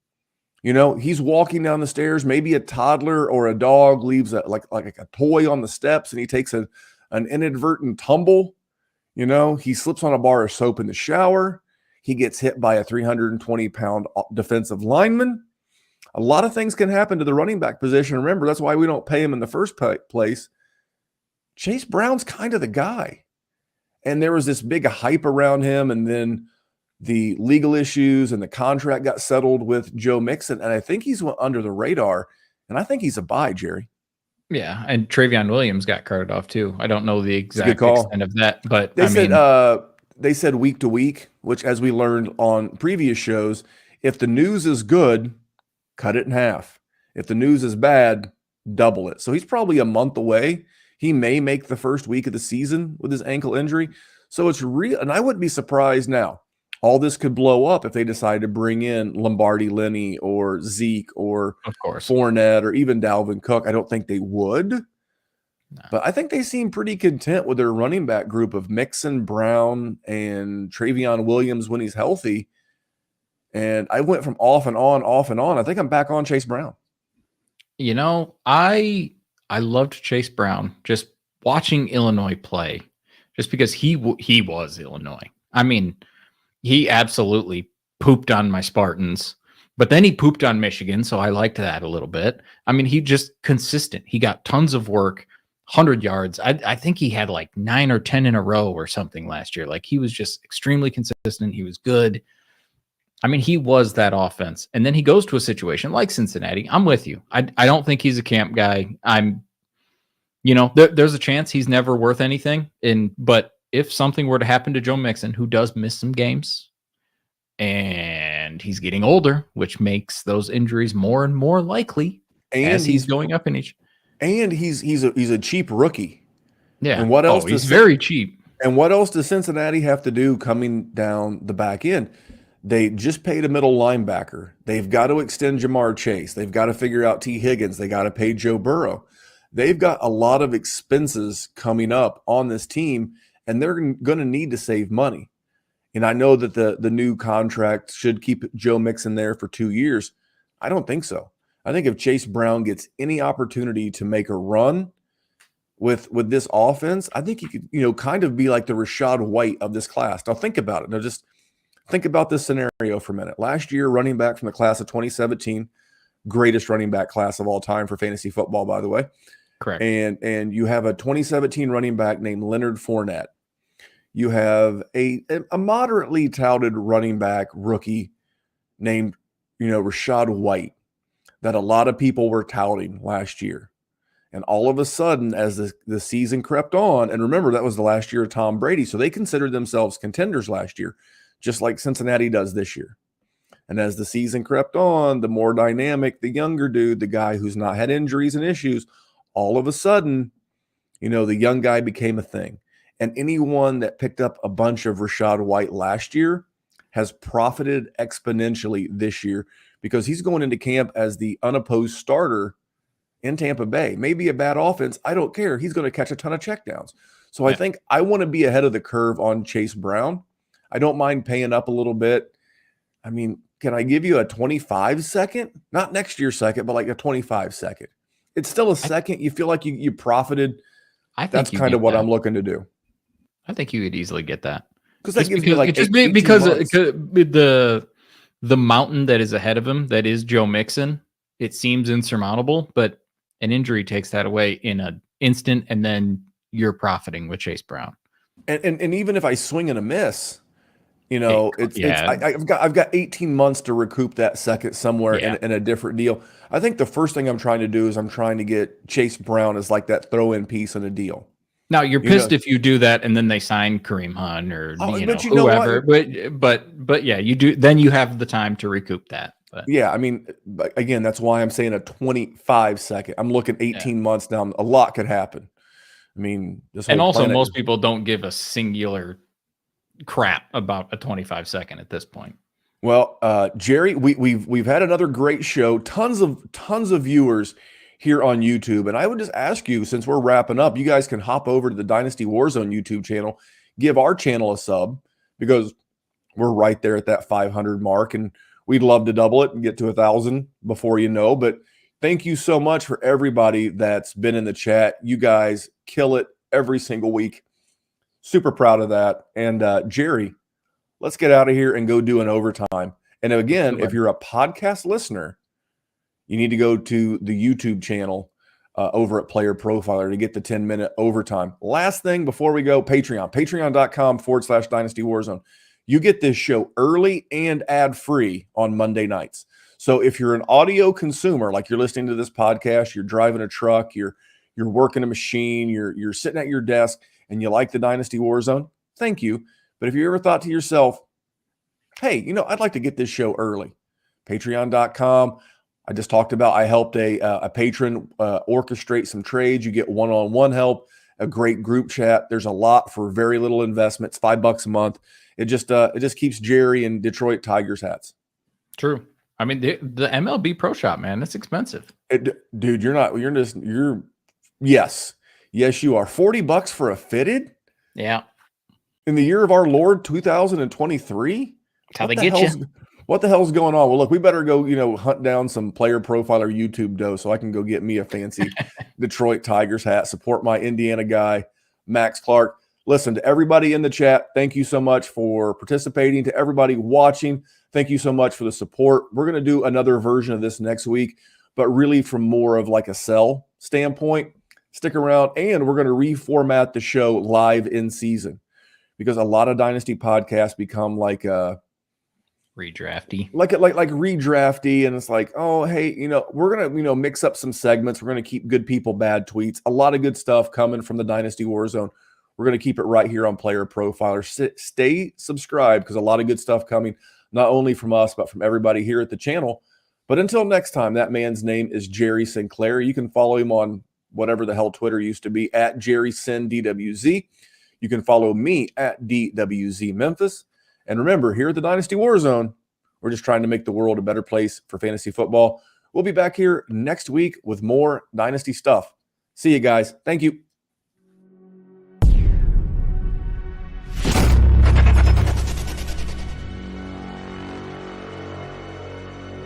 he's walking down the stairs, maybe a toddler or a dog leaves like a toy on the steps, and he takes an inadvertent tumble. He slips on a bar of soap in the shower. He gets hit by a 320-pound defensive lineman. A lot of things can happen to the running back position. Remember, that's why we don't pay him in the first place. Chase Brown's kind of the guy. And there was this big hype around him, and then the legal issues and the contract got settled with Joe Mixon, and I think he's under the radar, and I think he's a buy, Jerry. Yeah, and Travion Williams got carted off too. I don't know the exact extent of that, but they said week to week, which, as we learned on previous shows, if the news is good, cut it in half. If the news is bad, double it. So he's probably a month away. He may make the first week of the season with his ankle injury. So it's real, and I wouldn't be surprised now. all this could blow up if they decide to bring in Lombardi Lenny or Zeke or Of course. Fournette or even Dalvin Cook. I don't think they would. No. But I think they seem pretty content with their running back group of Mixon, Brown, and Travion Williams when he's healthy. And I went from off and on, off and on. I think I'm back on Chase Brown. You know, I loved Chase Brown just watching Illinois play, just because he was Illinois. I mean, he absolutely pooped on my Spartans, but then he pooped on Michigan, so I liked that a little bit. I mean, he just consistent. He got tons of work, 100 yards. I think he had like 9 or 10 in a row or something last year. Like, he was just extremely consistent. He was good. I mean, he was that offense. And then he goes to a situation like Cincinnati. I'm with you. I don't think he's a camp guy. There's a chance he's never worth anything. But if something were to happen to Joe Mixon, who does miss some games, and he's getting older, which makes those injuries more and more likely as he's going up in age. And he's a cheap rookie. Yeah. And what else? He's very cheap. And what else does Cincinnati have to do coming down the back end? They just paid a middle linebacker. They've got to extend Jamar Chase. They've got to figure out T. Higgins. They got to pay Joe Burrow. They've got a lot of expenses coming up on this team, and they're going to need to save money. And I know that the new contract should keep Joe Mixon there for 2 years. I don't think so. I think if Chase Brown gets any opportunity to make a run with this offense, I think he could, kind of be like the Rachaad White of this class. Now think about it. Now just think about this scenario for a minute. Last year, running back from the class of 2017, greatest running back class of all time for fantasy football, by the way. Correct. And you have a 2017 running back named Leonard Fournette. You have a moderately touted running back rookie named, Rachaad White that a lot of people were touting last year. And all of a sudden, as the season crept on, and remember, that was the last year of Tom Brady, so they considered themselves contenders last year, just like Cincinnati does this year. And as the season crept on, the more dynamic, the younger dude, the guy who's not had injuries and issues, all of a sudden, the young guy became a thing. And anyone that picked up a bunch of Rachaad White last year has profited exponentially this year because he's going into camp as the unopposed starter in Tampa Bay. Maybe a bad offense. I don't care. He's going to catch a ton of checkdowns. So I think I want to be ahead of the curve on Chase Brown. I don't mind paying up a little bit. I mean, can I give you a 25 second? Not next year's second, but like a 25 second. It's still a second. You feel like you profited. I think that's kind of what I'm looking to do. I think you could easily get that. Because that gives me like because the mountain that is ahead of him, that is Joe Mixon, it seems insurmountable, but an injury takes that away in an instant, and then you're profiting with Chase Brown. And even if I swing and a miss, I've got 18 months to recoup that second somewhere in a different deal. I think the first thing I'm trying to do is I'm trying to get Chase Brown as like that throw-in piece in a deal. Now you're pissed if you do that and then they sign Kareem Hunt or whoever. But yeah, you do. Then you have the time to recoup that. But. Yeah, I mean, again, that's why I'm saying a 25 second. I'm looking 18 months down. A lot could happen. I mean, most people don't give a singular crap about a 25 second at this point. Well, Jerry, we've had another great show. Tons of viewers here on YouTube, and I would just ask you, since we're wrapping up, you guys can hop over to the Dynasty WarZone YouTube channel, give our channel a sub, because we're right there at that 500 mark, and we'd love to double it and get to 1,000 before you know. But thank you so much for everybody that's been in the chat. You guys kill it every single week. Super proud of that. And Jerry, let's get out of here and go do an overtime. And again, if you're a podcast listener, you need to go to the YouTube channel over at Player Profiler to get the 10-minute overtime. Last thing before we go, patreon.com/Dynasty WarZone. You get this show early and ad-free on Monday nights. So if you're an audio consumer, like you're listening to this podcast, you're driving a truck, you're working a machine, you're sitting at your desk, and you like the Dynasty WarZone, thank you. But if you ever thought to yourself, hey, I'd like to get this show early, patreon.com. I just talked about, I helped a patron orchestrate some trades. You get one-on-one help, a great group chat. There's a lot for very little investment. It's $5 a month. it just keeps Jerry and Detroit Tigers hats. True. I mean, the MLB Pro Shop, man, it's expensive. Dude, yes, you are. $40 for a fitted? Yeah. In the year of our Lord 2023? That's how they get you. What the hell's going on? Well, look, we better go, hunt down some player profiler YouTube dough so I can go get me a fancy Detroit Tigers hat, support my Indiana guy, Max Clark. Listen, to everybody in the chat, thank you so much for participating. To everybody watching, thank you so much for the support. We're going to do another version of this next week, but really from more of like a sell standpoint. Stick around, and we're going to reformat the show live in season because a lot of Dynasty podcasts become like redrafty, like redrafty, and it's like, oh, hey, we're gonna mix up some segments. We're gonna keep good people, bad tweets, a lot of good stuff coming from the Dynasty Warzone. We're gonna keep it right here on Player Profiler. Stay subscribed because a lot of good stuff coming, not only from us but from everybody here at the channel. But until next time, that man's name is Jerry Sinclair. You can follow him on whatever the hell Twitter used to be at JerrySinDWZ. You can follow me at DWZ Memphis. And remember, here at the Dynasty Warzone, we're just trying to make the world a better place for fantasy football. We'll be back here next week with more Dynasty stuff. See you guys. Thank you.